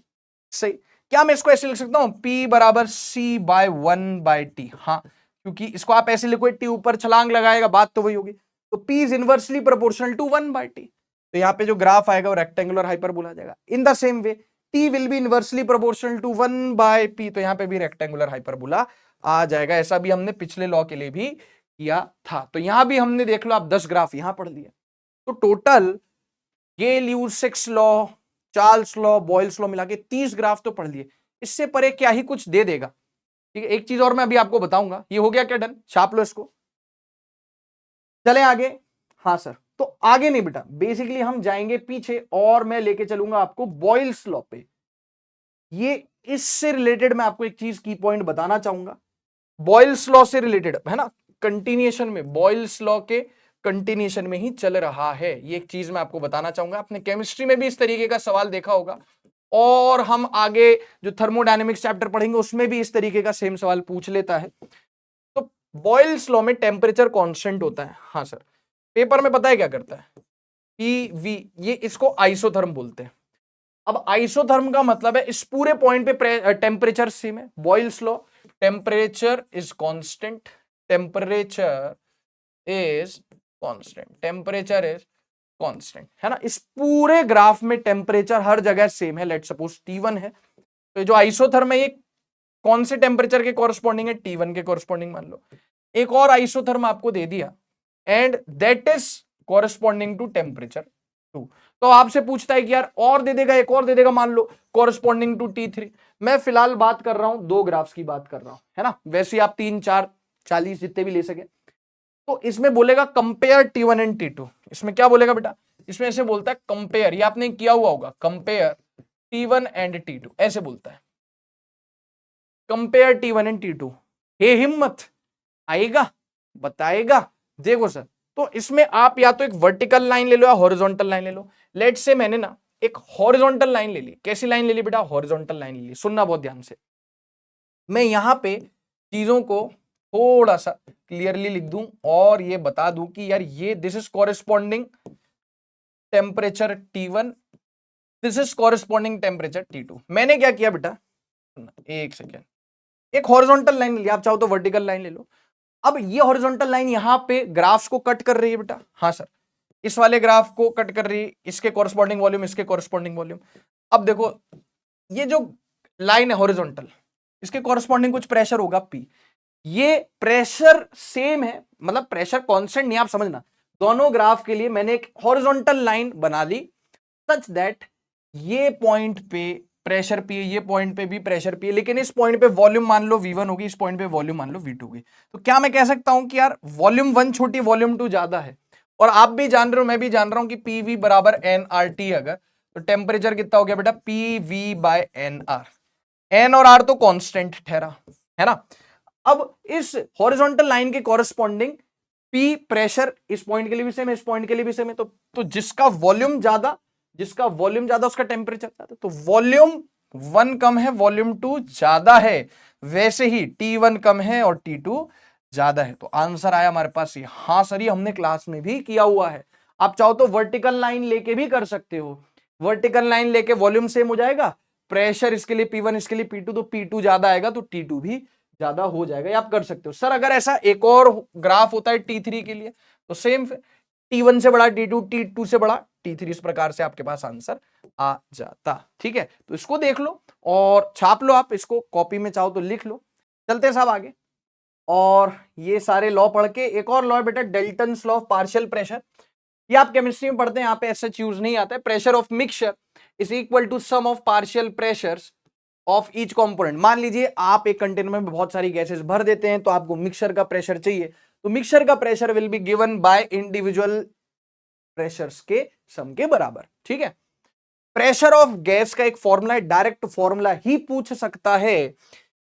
सही, क्या मैं इसको ऐसे लिख सकता हूं, P बराबर C/1/t, हाँ क्योंकि इसको आप ऐसे लिखो, T ऊपर छलांग लगाएगा बात तो वही होगी, तो P is inversely proportional to 1/t, तो यहाँ पे जो ग्राफ आएगा वो रेक्टेंगुलर हाइपरबोला आ जाएगा। In the same way T will be inversely proportional to 1/p, तो यहाँ पे भी रेक्टेंगुलर हाइपरबोला आ जाएगा। ऐसा भी हमने पिछले लॉ के लिए भी किया था। तो यहां भी हमने देख लो आप 10 ग्राफ यहां पढ़ लिए, तो total Gay Lussac's law, Charles law, Boyle's law मिला के 30 ग्राफ तो पढ़ लिए। इससे परे क्या ही कुछ दे देगा, ठीक है। एक चीज और मैं अभी आपको बताऊंगा, ये हो गया क्या डन, छाप लो इसको, चले आगे। हाँ सर, तो आगे नहीं बेटा, बेसिकली हम जाएंगे पीछे और मैं लेके चलूंगा आपको बॉयल्स लॉ पे। ये इससे रिलेटेड मैं आपको एक चीज की पॉइंट बताना चाहूंगा, बॉयल्स लॉ से रिलेटेड, है ना, कंटिन्यूएशन में, बॉयल्स लॉ के कंटिन्यूएशन में ही चल रहा है। ये एक चीज मैं आपको बताना चाहूंगा, आपने केमिस्ट्री में भी इस तरीके का सवाल देखा होगा और हम आगे जो थर्मोडायनेमिक्स चैप्टर पढ़ेंगे उसमें भी इस तरीके का सेम सवाल पूछ लेता है। तो बॉयल्स लॉ में टेम्परेचर कांस्टेंट होता है, हाँ सर, पेपर में पता है क्या करता है, PV, ये इसको आइसोथर्म बोलते हैं। अब आइसोथर्म का मतलब है इस पूरे पॉइंट पे टेम्परेचर सेम है, boils law, temperature is constant, temperature is constant, temperature is constant, है ना। इस पूरे ग्राफ में टेम्परेचर हर जगह सेम है, लेट सपोज T1 है, तो ये जो आइसोथर्म है ये कौन से टेम्परेचर के कॉरस्पॉन्डिंग है, T1 के कॉरस्पॉन्डिंग मान लो। एक और आइसोथर्म आपको दे दिया and that is corresponding to temperature 2, तो आपसे पूछता है कि यार और दे देगा, एक और दे देगा मान लो कॉरस्पॉन्डिंग टू T3। मैं फिलहाल बात कर रहा हूं दो ग्राफ्स की बात कर रहा हूं, है ना, वैसे आप 3, 4, 40 जितने भी ले सके। तो इसमें बोलेगा कंपेयर T1 एंड T2, इसमें क्या बोलेगा बेटा, इसमें ऐसे बोलता है कंपेयर, ये आपने किया हुआ होगा, कंपेयर T1 एंड T2 ऐसे बोलता है, कंपेयर T1 एंड T2। हे हिम्मत आएगा, बताएगा। देखो सर, तो इसमें आप या तो एक वर्टिकल लाइन ले लो या हॉरिजॉन्टल लाइन ले लो। लेट से मैंने ना एक हॉरिजॉन्टल लाइन ले ली, कैसी लाइन ले ली बेटा, हॉरिजॉन्टल लाइन ले ली, सुनना बहुत ध्यान से, मैं यहां पे चीजों को थोड़ा सा क्लियरली लिख दूं और ये बता दूं कि यार ये this is corresponding temperature T1, this is corresponding temperature T2। मैंने क्या किया बेटा, एक सेकेंड, एक हॉरिजॉन्टल लाइन ले लिया, आप चाहो तो वर्टिकल लाइन ले लो। अब ये हॉरिजॉन्टल लाइन यहां पे ग्राफ्स को कट कर रही है बेटा, हाँ सर, इस वाले ग्राफ को कट कर रही है, इसके कॉरेस्पॉन्डिंग वॉल्यूम, इसके कॉरेस्पॉन्डिंग वॉल्यूम। अब देखो ये जो लाइन है हॉरिजॉन्टल, इसके कॉरेस्पॉन्डिंग कुछ प्रेशर होगा P, ये प्रेशर सेम है, मतलब प्रेशर कांस्टेंट नहीं, आप समझना, दोनों ग्राफ के लिए मैंने एक हॉरिजॉन्टल लाइन बना ली सच दैट ये पॉइंट पे प्रेशर P है, ये पॉइंट पे भी प्रेशर P है, लेकिन इस पॉइंट पे वॉल्यूम मान लो V1 होगी, इस पॉइंट पे वॉल्यूम मान लो V2 होगी। तो क्या मैं कह सकता हूं कि यार वॉल्यूम 1 छोटी, वॉल्यूम 2 ज्यादा है, और आप भी जान रहे हो, मैं भी जान रहा हूं कि PV बराबर nRT, अगर तो टेम्परेचर कितना हो गया बेटा, PV/nR, N और R तो कांस्टेंट ठहरा, है ना। अब इस हॉरिजॉन्टल लाइन के कॉरेस्पॉन्डिंग P प्रेशर इस पॉइंट के लिए भी सेम है, इस पॉइंट के लिए भी सेम है, तो जिसका वॉल्यूम ज्यादा, जिसका वॉल्यूम ज्यादा उसका टेम्परेचर ज्यादा, तो वॉल्यूम 1 कम है, वॉल्यूम 2 ज्यादा है, वैसे ही T1 कम है और T2 ज्यादा है। तो आंसर आया हमारे पास ये। हाँ सर, ये हमने क्लास में भी किया हुआ है। आप चाहो तो वर्टिकल लाइन लेके भी कर सकते हो। वर्टिकल लाइन लेके वॉल्यूम सेम हो जाएगा, प्रेशर इसके लिए P1 इसके लिए P2, तो P2 ज्यादा आएगा तो T2 भी ज्यादा हो जाएगा। ये आप कर सकते हो। सर अगर ऐसा एक और ग्राफ होता है T3 के लिए तो सेम, T1 से बड़ा T2, T2 से बड़ा T3, इस प्रकार से आपके पास आंसर आ जाता। ठीक है, तो इसको देख लो और छाप लो, आप इसको कॉपी में चाहो तो लिख लो। चलते हैं साहब आगे। और ये सारे लॉ पढ़ के एक और लॉ है बेटा, Dalton's law of partial pressure. ये आप केमिस्ट्री में पढ़ते हैं, यहाँ पे ऐसे यूज नहीं आता है। Pressure of mixture is equal to sum of partial pressures of each component. मान लीजिए आप एक कंटेनर में बहुत सारी गैसेस भर देते हैं, तो आपको मिक्सचर का प्रेशर चाहिए, तो मिक्सचर का pressure will be given by individual pressures के सम के बराबर। ठीक है, प्रेशर ऑफ गैस का एक फॉर्मूला है, डायरेक्ट फॉर्मूला ही पूछ सकता है।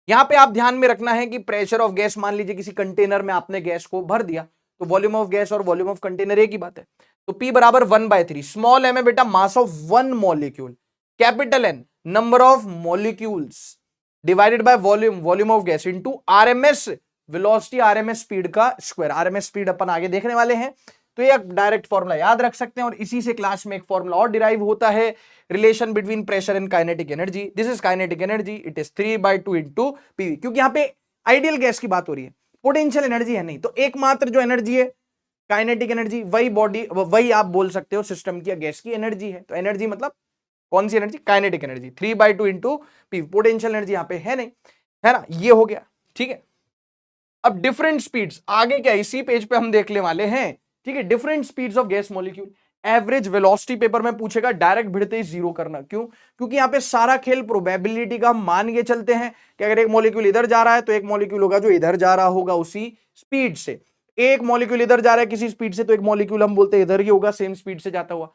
यहां पे आप ध्यान में रखना है कि प्रेशर ऑफ गैस, मान लीजिए किसी कंटेनर में आपने गैस को भर दिया, तो वॉल्यूम ऑफ गैस और वॉल्यूम ऑफ कंटेनर एक ही बात है। तो P बराबर 1/3, स्मॉल m है बेटा mass of one molecule, capital N number of molecules, divided by volume, volume of gas into RMS velocity, RMS speed का स्क्वायर। आरएमएस स्पीड अपन आगे देखने वाले हैं, तो ये डायरेक्ट फॉर्मूला याद रख सकते हैं। और इसी से क्लास में एक फॉर्मूला और डिराइव होता है, relation between pressure and kinetic energy. This is kinetic energy, it is 3/2 into PV. क्योंकि यहाँ पे आइडियल गैस की बात हो रही है, पोटेंशियल एनर्जी है नहीं, तो एकमात्र जो एनर्जी है काइनेटिक एनर्जी, वही बॉडी, वही आप बोल सकते हो सिस्टम की या गैस की एनर्जी है। तो एनर्जी मतलब कौन सी energy? Kinetic energy. 3/2 into PV, potential energy यहाँ पे है नहीं, है ना, ये हो गया। ठीक है, अब डिफरेंट स्पीड्स आगे क्या इसी पेज पे हम देखने वाले हैं। ठीक है, different speeds of gas molecule. Average velocity paper में पूछेगा, डायरेक्ट भिड़ते ही जीरो करना। क्यों? क्योंकि यहां पे सारा खेल प्रोबेबिलिटी का। हम मान के चलते हैं कि अगर एक मॉलिक्यूल इधर जा रहा है तो एक मॉलिक्यूल होगा जो इधर जा रहा होगा उसी स्पीड से। एक मॉलिक्यूल इधर जा रहा है किसी स्पीड से, तो एक मॉलिक्यूल हम बोलते हैं इधर ही होगा सेम स्पीड से जाता हुआ।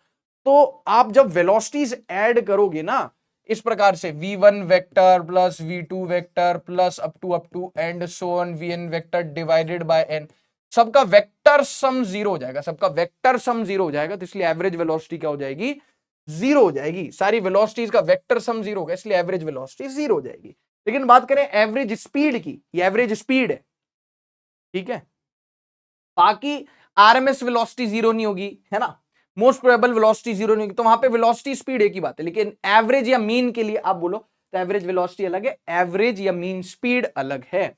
तो आप जब वेलोसिटीज ऐड करोगे ना इस प्रकार से, v1 vector plus v2 vector plus up to and so on vn vector divided by n, सबका वेक्टर सम जीरो हो जाएगा, सबका वेक्टर सम जीरो हो जाएगा। तो इसलिए एवरेज वेलोसिटी क्या हो जाएगी? जीरो हो जाएगी। सारी वेलोसिटीज का वेक्टर सम जीरो होगा, इसलिए एवरेज वेलोसिटी जीरो हो जाएगी। लेकिन बात करें एवरेज स्पीड की, ये एवरेज स्पीड है। ठीक है, बाकी आरएमएस वेलोसिटी जीरो नहीं होगी, है ना, मोस्ट प्रोबेबल वेलोसिटी जीरो नहीं होगी। तो वहां पे वेलोसिटी स्पीड एक ही बात है। लेकिन एवरेज या मीन के लिए आप बोलो तो एवरेज वेलोसिटी अलग है, एवरेज या मीन स्पीड अलग है।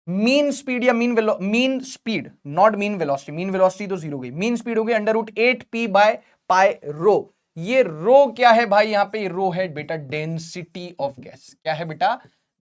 मीन स्पीड या mean speed, not mean velocity, mean velocity तो जीरो गई, मीन स्पीड हो गई √8p/π रो। ये रो क्या है भाई? यहां पे रो है बेटा डेंसिटी ऑफ गैस। क्या है बेटा?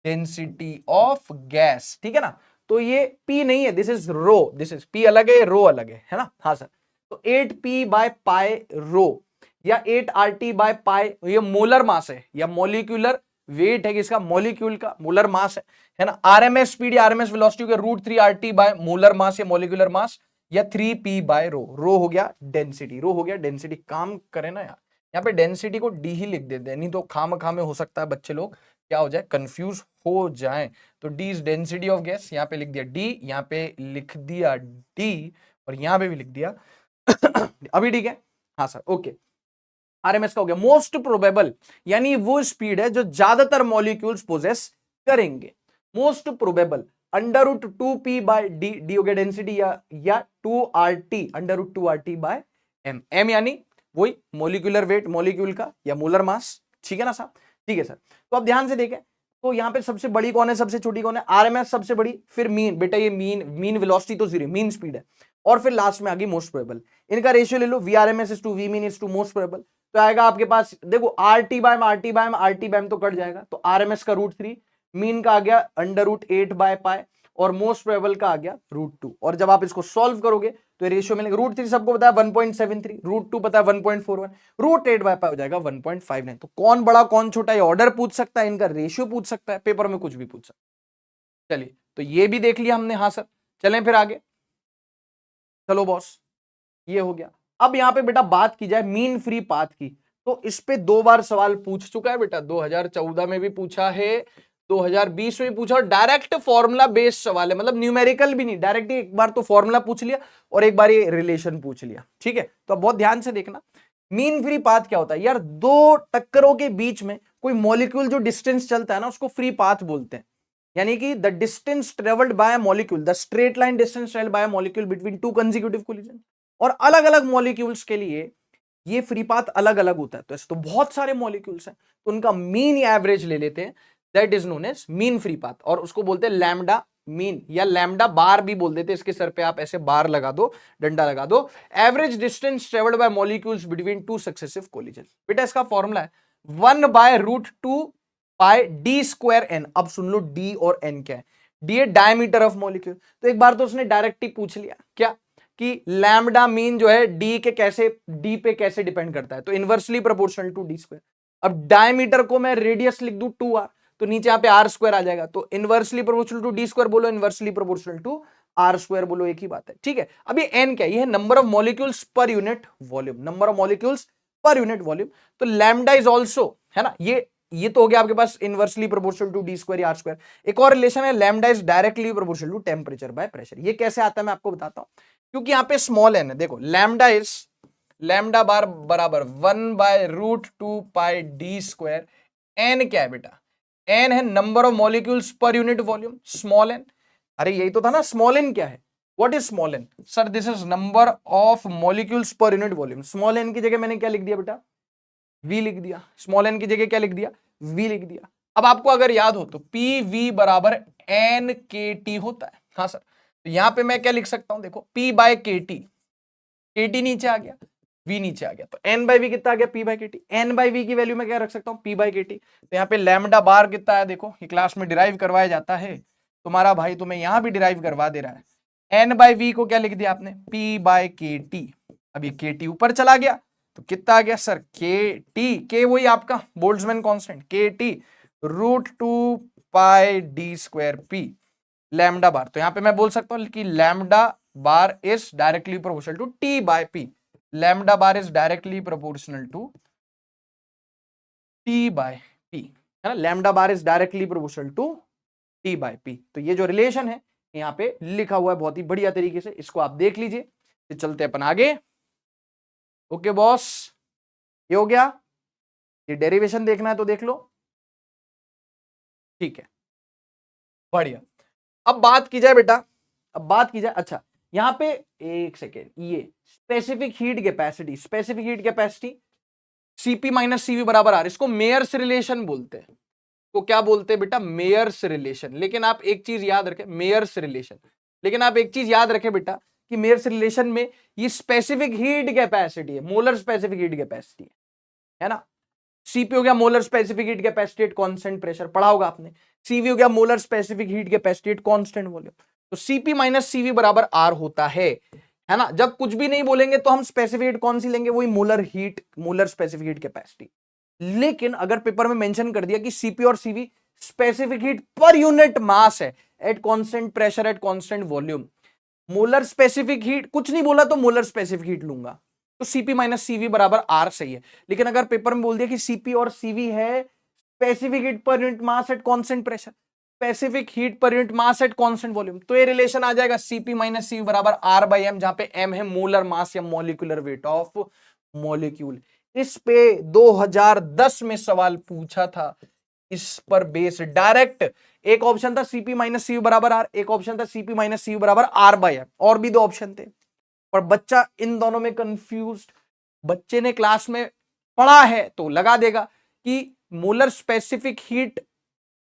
Density of gas. ठीक है ना, तो ये p नहीं है, this is rho, this is p अलग है, रो अलग है ना। हाँ सर, तो 8p/π रो या 8RT/π, ये मोलर मास है या मॉलिक्यूलर वेट है किसका? मॉलिक्यूल का, मोलर मास है ना। आरएमएस स्पीड या आरएमएस वेलोसिटी का √3RT बाय मोलर मास या मॉलिक्यूलर मास या 3p/रो। रो हो गया डेंसिटी, रो हो गया डेंसिटी। काम करे ना यार, यहाँ पे डेंसिटी को डी ही लिख देते हैं, नहीं तो खाम में हो सकता है बच्चे लोग क्या हो जाए, कंफ्यूज हो जाए। तो D is density of gas, यहाँ पे लिख दिया डी, यहाँ पे लिख दिया डी, और यहाँ पे भी लिख दिया अभी ठीक है। हाँ सर, ओके। आरएमएस का हो गया मोस्ट प्रोबेबल, यानी वो स्पीड है जो ज्यादातर मॉलिक्यूल्स पोजेस करेंगे। मोस्ट प्रोबेबल √2p/d, डी हो गया डेंसिटी या 2RT √2RT/m, m यानी वही मॉलिक्यूलर वेट मॉलिक्यूल का या मोलर मास। ठीक है ना साहब? ठीक है सर। तो अब ध्यान से देखें, तो यहां पे सबसे बड़ी कौन है, सबसे छोटी कौन है? आरएमएस सबसे बड़ी, फिर मीन, बेटा ये मीन वेलोसिटी तो जीरो, मीन स्पीड है, और फिर लास्ट में आ गई मोस्ट प्रोबेबल। इनका रेशियो ले लो, VRMS is to Vmin is to most probable. तो आएगा आपके पास, देखो RT/m तो कट जाएगा, तो RMS का √3, मीन का आ गया √8/π, और मोस्ट प्रोबेबल का आ गया √2। और जब आप इसको सॉल्व करोगे तो रेशियो मिलेगा, √3 सबको पता है 1.73, √2 पता है 1.41, √8/π हो जाएगा 1.59। तो कौन बड़ा कौन छोटा, ये ऑर्डर पूछ सकता है, इनका रेशियो पूछ सकता है, पेपर में कुछ भी पूछ सकता है। चलिए, तो ये भी देख लिया हमने। हाँ सर, चलें फिर आगे। चलो बॉस, ये हो गया। अब यहां पे बेटा बात की जाए मीन फ्री पाथ की, तो इस पे 2 बार सवाल पूछ चुका है बेटा, 2014 में भी पूछा है, 2020 में भी पूछा, और डायरेक्ट फॉर्मूला बेस्ड सवाल है, मतलब न्यूमेरिकल भी नहीं, डायरेक्ट एक बार तो फॉर्मूला पूछ लिया और एक बार ये रिलेशन पूछ लिया। ठीक है, तो अब बहुत ध्यान से देखना, मीन फ्री पाथ क्या होता है यार? दो टक्करों के बीच में कोई मॉलिक्यूल जो डिस्टेंस चलता है ना, उसको फ्री पाथ बोलते हैं। यानी कि the distance travelled by a molecule, the straight line distance travelled by a molecule between two consecutive collision. और अलग अलग मॉलिक्यूल्स के लिए ये फ्री पाथ अलग अलग होता है। तो ऐसे तो बहुत सारे मॉलिक्यूल्स हैं, तो उनका मीन या एवरेज ले लेते हैं, that is known as mean free path, और उसको बोलते हैं लैम्डा मीन, या लैम्डा बार भी बोल देते हैं। इसके सर पे आप ऐसे बार लगा दो, डंडा लगा दो। Average distance travelled by molecules between two successive collision. बेटा इसका फॉर्मूला है 1/√2 पाई डी स्क्वायर एन। अब सुन लो डी और एन क्या है। डी है डायमीटर ऑफ मॉलिक्यूल। तो एक बार तो उसने डायरेक्ट ही पूछ लिया क्या कि लैम्डा मीन जो है डी के कैसे, डी पे कैसे डिपेंड करता है, तो inversely proportional to D square. अब डायमीटर को मैं रेडियस लिख दूं 2r, तो नीचे यहाँ पे आर स्क्वायर आ जाएगा। तो inversely proportional to D square बोलो, inversely proportional to R square बोलो, एक ही बात है। ठीक है, अब ये n क्या है? ये है number of molecules per unit volume, number of molecules per unit volume. तो लैम्डा इज ऑल्सो, है ना, ये तो हो गया आपके पास inversely proportional to D square या आर स्क्वायर। एक और रिलेशन है, lambda is directly proportional to temperature by pressure. ये कैसे आता है मैं आपको बताता हूं, क्योंकि यहाँ पे स्मॉल एन है। देखो लैम्डा इज, लैम्डा बार बराबर 1/√2 पाई डी स्क्वायर। एन क्या है बेटा? एन है number of molecules per unit volume, small N. अरे यही तो था ना, स्मॉल एन क्या है? What is small N? Sir this is number of molecules per unit volume. Small N की जगह मैंने क्या लिख दिया बेटा? वी लिख दिया। स्मॉल एन की जगह क्या लिख दिया? वी लिख दिया। अब आपको अगर याद हो तो पी वी बराबर एन के टी होता है। हाँ सर, तो यहां पे मैं क्या लिख सकता हूं? देखो पी बाय के टी नीचे आ गया, वी नीचे आ गया, तो एन बाई वी कितना आ गया? पी बाई के टी। एन बाई वी की वैल्यू मैं क्या रख सकता हूँ? पी बाई के टी। तो यहाँ पे लैम्डा बार कितना है? देखो ये क्लास में डिराइव करवाया जाता है, तुम्हारा भाई तुम्हें यहां भी डिराइव करवा दे रहा है। एन बाई वी को क्या लिख दिया आपने? पी बाई के टी। अब ये के टी ऊपर चला गया तो कितना आ गया सर? के टी, के वही आपका Boltzmann constant, k T √2 pi d square P lambda bar. तो यहां पे मैं बोल सकता हूं कि lambda bar is directly proportional to T by P. Lambda bar is directly proportional to T by P, है ना। Lambda bar is directly proportional to T by P. तो ये जो रिलेशन है यहाँ पे लिखा हुआ है बहुत ही बढ़िया तरीके से, इसको आप देख लीजिए। तो चलते अपन आगे। ओके बॉस, ये हो गया। ये डेरिवेशन देखना है तो देख लो, ठीक है, बढ़िया। अब बात की जाए बेटा, अब बात की जाए, अच्छा यहां पे एक सेकेंड, ये specific heat capacity, specific heat capacity CP minus CV बराबर आर, इसको मेयर्स रिलेशन बोलते हैं। को क्या बोलते हैं बेटा? Mayer's relation. लेकिन आप एक चीज याद रखें, मेयर्स रिलेशन, लेकिन आप एक चीज याद रखें बेटा कि मेयर्स रिलेशन में ये स्पेसिफिक हीट कैपेसिटी है, मोलर स्पेसिफिक हीट कैपेसिटी है ना। सीपी हो गया molar specific heat capacity eight constant pressure, पढ़ा होगा आपने। सीवी हो गया molar specific heat capacity eight constant volume. तो सीपी माइनस सीवी बराबर आर होता है ना। जब कुछ भी नहीं बोलेंगे तो हम स्पेसिफिक हीट कौन सी लेंगे? वही molar heat, molar specific heat capacity. लेकिन अगर पेपर में मेंशन कर दिया कि सीपी और CV specific heat per unit mass है at constant pressure at constant volume, molar specific heat कुछ नहीं बोला तो मोलर स्पेसिफिक हीट लूंगा, तो सीपी माइनस सीवी बराबर आर सही है। लेकिन अगर पेपर में बोल दिया कि सीपी और सीवी है specific heat per unit mass at constant pressure, specific heat per unit mass at constant volume, तो ये रिलेशन आ जाएगा सीपी माइनस सीवी बराबर आर बाई एम, जहां पे एम है मोलर मास या मॉलिक्यूलर वेट ऑफ मॉलिक्यूल। इस पे 2010 में सवाल पूछा था, इस पर बेस डायरेक्ट। एक ऑप्शन था सीपी माइनस सीवी बराबर आर, एक ऑप्शन था सीपी माइनस सीवी बराबर आर बाई एम, और भी दो ऑप्शन थे, पर बच्चा इन दोनों में कंफ्यूज्ड। बच्चे ने क्लास में पढ़ा है तो लगा देगा कि मोलर स्पेसिफिक हीट,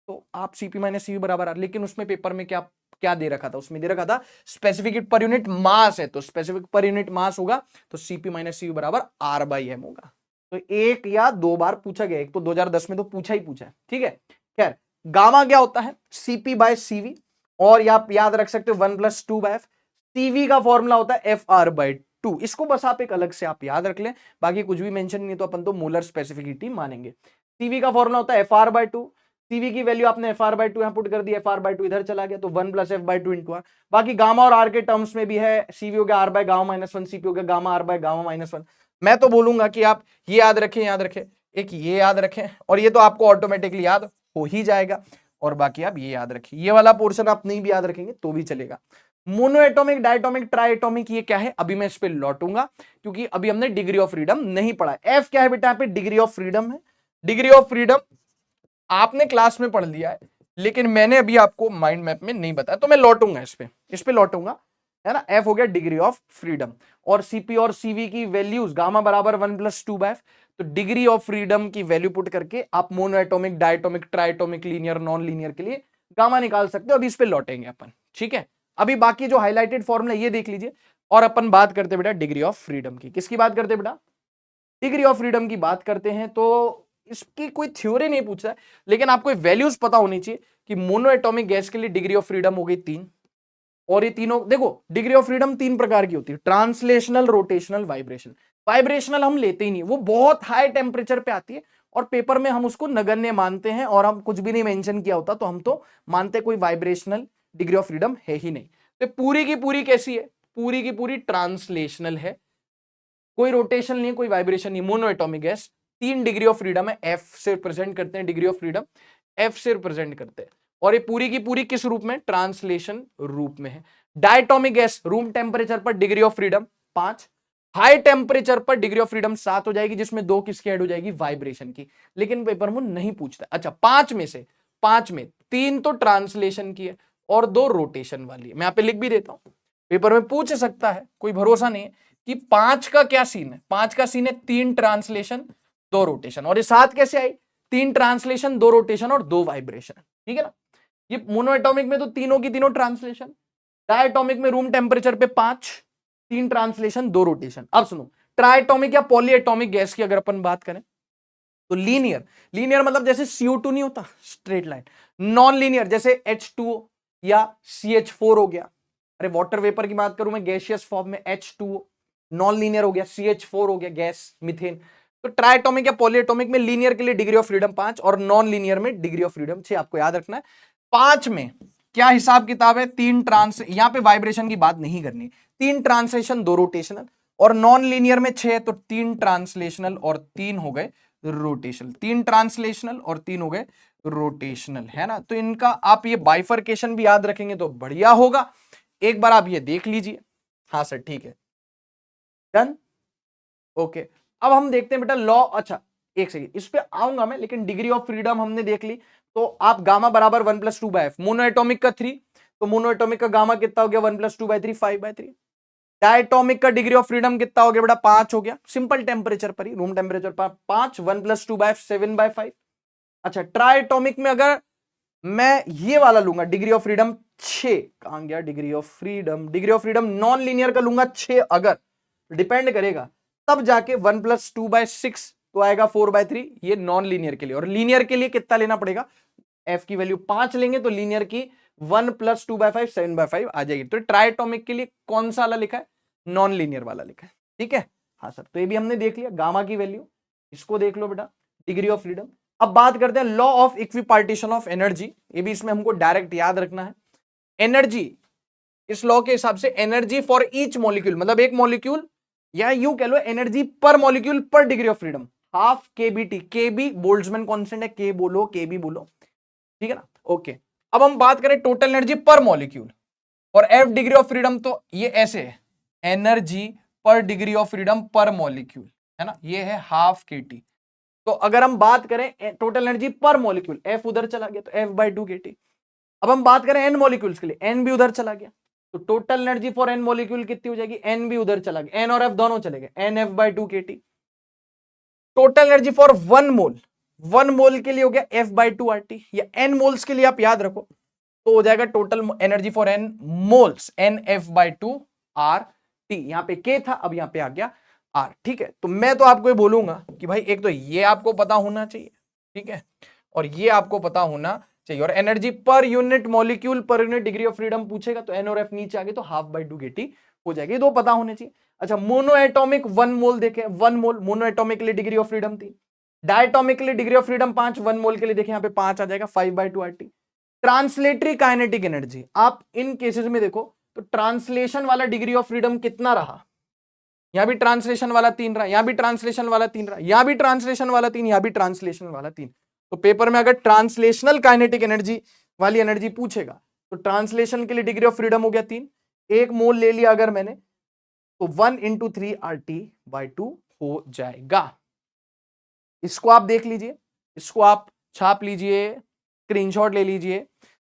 तो आप सीपी माइनस सीवी बराबर आर, लेकिन उसमें पेपर में क्या क्या दे रखा था? उसमें दे रखा था specific heat per unit mass है, तो स्पेसिफिक पर यूनिट मास होगा तो सीपी माइनस सीवी बराबर आर बाई एम होगा। तो एक या दो बार पूछा गया, एक तो 2010 में तो पूछा ही पूछा है, ठीक है। खैर गामा क्या होता है? सीपी बाय सीवी, और आप याद रख सकते हो 1+2/f। सीवी का फॉर्मूला होता है एफ आर बाई 2, इसको बस आप एक अलग से आप याद रख लें, बाकी कुछ भी मेंशन नहीं तो अपन तो मोलर स्पेसिफिसिटी मानेंगे। सीवी का फॉर्मूला होता है एफ आर बाई 2, सीवी की वैल्यू आपने एफ आर बाई 2 यहां पुट कर दी, एफ आर बाई 2 इधर चला गया तो 1+f/2 इंटू आर। बाकी गामा और आर के टर्म्स में भी है, सीवी हो गया आर बाय गामा -1, सीपी हो गया गामा आर बाय गामा -1। मैं तो बोलूंगा कि आप ये याद रखें, याद रखें, एक ये याद रखें, और ये तो आपको ऑटोमेटिकली याद हो ही जाएगा, और बाकी आप ये याद रखें। ये वाला पोर्शन आप नहीं भी याद रखेंगे तो भी चलेगा। Mono atomic, diatomic, try atomic, ये क्या है अभी मैं इस पे लौटूंगा, क्योंकि अभी हमने डिग्री ऑफ फ्रीडम नहीं पढ़ा। एफ क्या है बेटा, यहाँ पे डिग्री ऑफ फ्रीडम है। डिग्री ऑफ फ्रीडम आपने क्लास में पढ़ लिया है, लेकिन मैंने अभी आपको माइंड मैप में नहीं बताया, तो मैं लौटूंगा इस पे लौटूंगा, है ना। एफ हो गया डिग्री ऑफ फ्रीडम, और सीपी और सीवी की वैल्यूज गामा बराबर 1+2/f। तो डिग्री ऑफ फ्रीडम की वैल्यू पुट करके आप mono atomic, diatomic, triatomic, linear, non linear के लिए गामा निकाल सकते हो। अभी इस पे लौटेंगे अपन, ठीक है। अभी बाकी जो हाईलाइटेड फॉर्मूला ये देख लीजिए, और अपन बात करते बेटा डिग्री ऑफ फ्रीडम की। किसकी बात करते बेटा, डिग्री ऑफ फ्रीडम की बात करते हैं। तो इसकी कोई थ्योरी नहीं पूछा है, लेकिन आपको वैल्यूज पता होनी चाहिए कि मोनो एटॉमिक गैस के लिए डिग्री ऑफ फ्रीडम हो गई 3, और ये तीनों देखो डिग्री ऑफ फ्रीडम 3 प्रकार की होती है, ट्रांसलेशनल, रोटेशनल, वाइब्रेशन। वाइब्रेशनल हम लेते ही नहीं, वो बहुत हाई टेम्परेचर पे आती है और पेपर में हम उसको नगण्य मानते हैं, और हम कुछ भी नहीं मेंशन किया होता तो हम तो मानते कोई वाइब्रेशनल डिग्री ऑफ फ्रीडम है ही नहीं। तो पूरी की पूरी कैसी है, पूरी की पूरी ट्रांसलेशनल है, कोई रोटेशन नहीं, कोई वाइब्रेशन नहीं। Mono atomic gas 3 degree of freedom है, एफ से रिप्रेजेंट करते हैं डिग्री ऑफ फ्रीडम, एफ से रिप्रेजेंट करते हैं, और ये पूरी की पूरी किस रूप में, ट्रांसलेशन रूप में है। डायटोमिक गैस रूम टेम्परेचर पर degree of freedom 5, high temperature पर डिग्री ऑफ फ्रीडम 7 हो जाएगी, जिसमें 2 किसकी ऐड हो जाएगी, वाइब्रेशन की। लेकिन पेपर में नहीं पूछता। अच्छा, 5 में से 5 में 3 तो ट्रांसलेशन की है और 2 रोटेशन वाली है। मैं यहां पे लिख भी देता हूं, पेपर में पूछ सकता है, कोई भरोसा नहीं है कि 5 का क्या सीन है। 5 का सीन है 3 ट्रांसलेशन 2 रोटेशन, और ये 7 कैसे आई, 3 ट्रांसलेशन 2 रोटेशन और 2 वाइब्रेशन, ठीक है ना। ये मोनो एटॉमिक में तो तीनों की तीनों ट्रांसलेशन, डायटोमिक में रूम टेम्परेचर पे 5, 3 ट्रांसलेशन 2 रोटेशन। अब सुनो, ट्राइटोमिक या पॉलीएटॉमिक गैस की अगर अपन बात करें तो लीनियर, लीनियर मतलब जैसे CO2 नहीं होता स्ट्रेट लाइन, नॉन लीनियर जैसे H2O या CH4 हो गया। अरे वाटर वेपर की बात करूं मैं, गैसियस फॉर्म में H2O, नॉन लीनियर हो गया CH4 हो गया गैस मीथेन। तो ट्राइटोमिक या पॉलीएटॉमिक में लीनियर के लिए डिग्री ऑफ फ्रीडम 5 और नॉन लीनियर में डिग्री ऑफ फ्रीडम 6, आपको याद रखना है। 5 में क्या हिसाब किताब है, 3 ट्रांस, यहां पे वाइब्रेशन की बात नहीं करनी, 3 ट्रांसलेशन 2 रोटेशनल, और नॉन लीनियर में 6, तो 3 ट्रांसलेशनल और 3 हो गए रोटेशनल, 3 ट्रांसलेशनल और 3 हो गए रोटेशनल, है ना। तो इनका आप ये बाइफर्केशन भी याद रखेंगे तो बढ़िया होगा, एक बार आप ये देख लीजिए। हाँ सर ठीक है, डन, ओके। अब हम देखते हैं बेटा लॉ, अच्छा एक सेकेंड इस पे आऊंगा मैं, लेकिन डिग्री ऑफ फ्रीडम हमने देख ली, तो आप गामा बराबर 1+2/f, मोनो एटॉमिक का 3, तो मोनो एटॉमिक का गामा कितना हो गया 1+2/3, 5/3। डायटोमिक का डिग्री ऑफ फ्रीडम कितना हो गया बेटा 5 हो गया, सिंपल टेम्परेचर पर ही, रूम टेम्परेचर पर 5, 1+2/f 7/5। अच्छा, ट्राइटोमिक में अगर मैं ये वाला लूंगा डिग्री ऑफ फ्रीडम 6, कहां गया degree of freedom, degree of freedom non linear का लूंगा 6, अगर डिपेंड करेगा तब जाके 1+2/6 तो आएगा 4/3, ये नॉन लीनियर के लिए। और लीनियर के लिए कितना लेना पड़ेगा, एफ की वैल्यू 5 लेंगे तो लीनियर की 1+2/5 7/5 आ जाएगी। तो ट्राइटोमिक के लिए कौन सा वाला लिखा है, नॉन लीनियर वाला लिखा है, ठीक है। हाँ सर, तो ये भी हमने देख लिया, गामा की वैल्यू इसको देख लो बेटा, डिग्री ऑफ फ्रीडम। अब बात करते हैं law of equipartition of energy, ये भी इसमें हमको डायरेक्ट याद रखना है। एनर्जी, इस लॉ के हिसाब से एनर्जी फॉर ईच मॉलिक्यूल, मतलब एक मॉलिक्यूल या यूं कह लो एनर्जी पर मॉलिक्यूल पर degree of freedom, half KBT, KB Boltzmann constant है, के बोलो KB बोलो, ठीक है ना, ओके। अब हम बात करें टोटल एनर्जी पर मॉलिक्यूल और F डिग्री ऑफ फ्रीडम, तो ये ऐसे है, एनर्जी पर डिग्री ऑफ फ्रीडम पर मॉलिक्यूल, है ना, ये है हाफ KT। तो अगर हम बात करें टोटल एनर्जी पर मॉलिक्यूल, F उधर चला गया तो F/2 KT। अब हम बात करें N मॉलिक्यूल्स के लिए, N भी उधर चला गया, तो total energy for N molecule कितनी हो जाएगी, N भी उधर चला गया, N और F दोनों चले गए, NF/2 KT। Total energy for 1 मोल, 1 मोल के लिए हो गया F/2 RT, या N मोल्स के लिए आप याद रखो तो हो जाएगा total energy for N moles NF/2 RT। यहां पे K था, अब यहां पे आ गया R, ठीक है। तो मैं तो आपको ये बोलूंगा कि भाई एक तो ये आपको पता होना चाहिए, ठीक है, और ये आपको पता होना चाहिए, और energy per unit molecule per unit degree of freedom पूछेगा तो N और F नीचे आ गए तो ½ KT हो जाएगी, दो पता होने चाहिए। अच्छा, मोनो एटॉमिक 1 मोल देखें, 1 मोल मोनो एटॉमिक के लिए डिग्री ऑफ फ्रीडम 3, डायटोमिक के लिए डिग्री ऑफ फ्रीडम 5, 1 मोल के लिए देखें यहाँ पे 5 आ जाएगा, 5/2 RT। ट्रांसलेटरी काइनेटिक एनर्जी, आप इन केसेस में देखो तो ट्रांसलेशन वाला डिग्री ऑफ फ्रीडम कितना रहा, यहां भी ट्रांसलेशन वाला 3 रहा, यहां भी ट्रांसलेशन वाला 3 रहा, यहां भी ट्रांसलेशन वाला 3, यहां भी ट्रांसलेशन वाला 3। तो पेपर में अगर ट्रांसलेशनल काइनेटिक एनर्जी वाली एनर्जी पूछेगा तो ट्रांसलेशन के लिए डिग्री ऑफ फ्रीडम हो गया 3, 1 मोल ले लिया अगर मैंने, तो 1 इंटू 3 RT/2 हो जाएगा। इसको आप देख लीजिए, इसको आप छाप लीजिए, स्क्रीनशॉट ले लीजिए,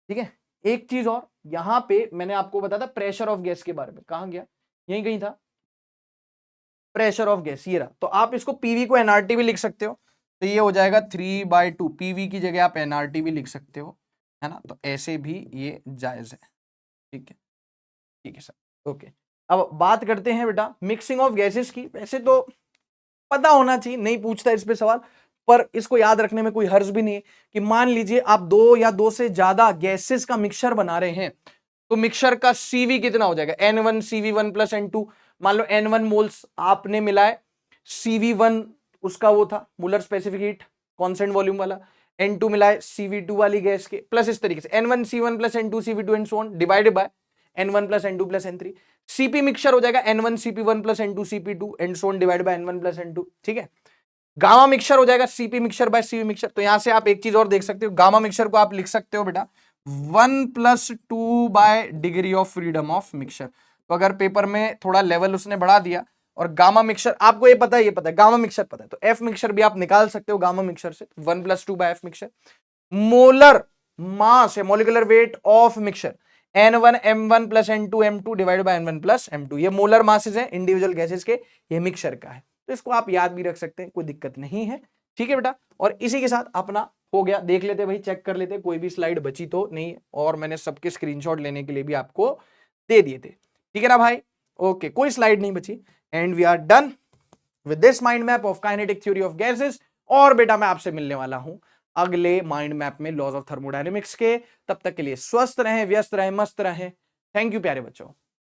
ठीक है। एक चीज और, यहां पे मैंने आपको बताया था प्रेशर ऑफ गैस के बारे में, कहां गया, यहीं कहीं था, प्रेशर ऑफ गैस ये रहा। तो आप इसको पीवी को एनआरटी भी लिख सकते हो, तो ये हो जाएगा 3/2, पीवी की जगह आप एनआरटी भी लिख सकते हो, है ना। तो ऐसे भी ये जायज है, ठीक है, ठीक है सर, ओके। अब बात करते हैं बेटा मिक्सिंग ऑफ गैसेस की। वैसे तो पता होना चाहिए, नहीं पूछता इस पे सवाल, पर इसको याद रखने में कोई हर्ज भी नहीं है कि मान लीजिए आप 2 या 2 से ज्यादा गैसेस का मिक्सचर बना रहे हैं, तो मिक्सचर का सीवी कितना हो जाएगा, N1 CV1 प्लस N2। मान लो N1 मोल्स आपने मिलाए, CV1 उसका वो था Müller specific heat constant volume वाला, N2 मिलाए CV2 वाली गैस के, प्लस इस तरीके से N1 C1 plus N2 CV2 and so on divided by N1 plus N2 plus N3। CP mixture हो जाएगा N1 CP1 plus N2 CP2 and so on divided by N1 plus N2, ठीक है। Gamma mixture हो जाएगा CP mixture by CV mixture. तो यहां से आप एक चीज और देख सकते हो, गामा मिक्सचर को आप लिख सकते हो बेटा 1+2 bye degree of freedom of mixture. तो अगर पेपर में थोड़ा लेवल उसने बढ़ा दिया और गामा मिक्सचर आपको ये पता है, ये पता है गामा मिक्सचर पता है, तो एफ मिक्सचर भी आप निकाल सकते हो गामा मिक्सचर से, 1+2 by F mixture. Molar mass है, molecular weight of mixture N1 M1 plus N2 M2 divide by N1 plus M2। ये मोलर मासेस है इंडिविजुअल गैसेस के, ये मिक्सचर का है, तो इसको आप याद भी रख सकते हैं, कोई दिक्कत नहीं है, ठीक है बेटा। और इसी के साथ अपना हो गया, देख लेते भाई, चेक कर लेते कोई भी स्लाइड बची तो नहीं है, और मैंने सबके स्क्रीनशॉट लेने के लिए भी आपको दे दिए थे, ठीक है ना भाई, ओके, कोई स्लाइड नहीं बची। And we are done with this mind map of kinetic theory of gases. और बेटा मैं आपसे मिलने वाला हूं अगले माइंड मैप में लॉज ऑफ थर्मोडायनेमिक्स के। तब तक के लिए स्वस्थ रहें, व्यस्त रहें, मस्त रहें। थैंक यू प्यारे बच्चों।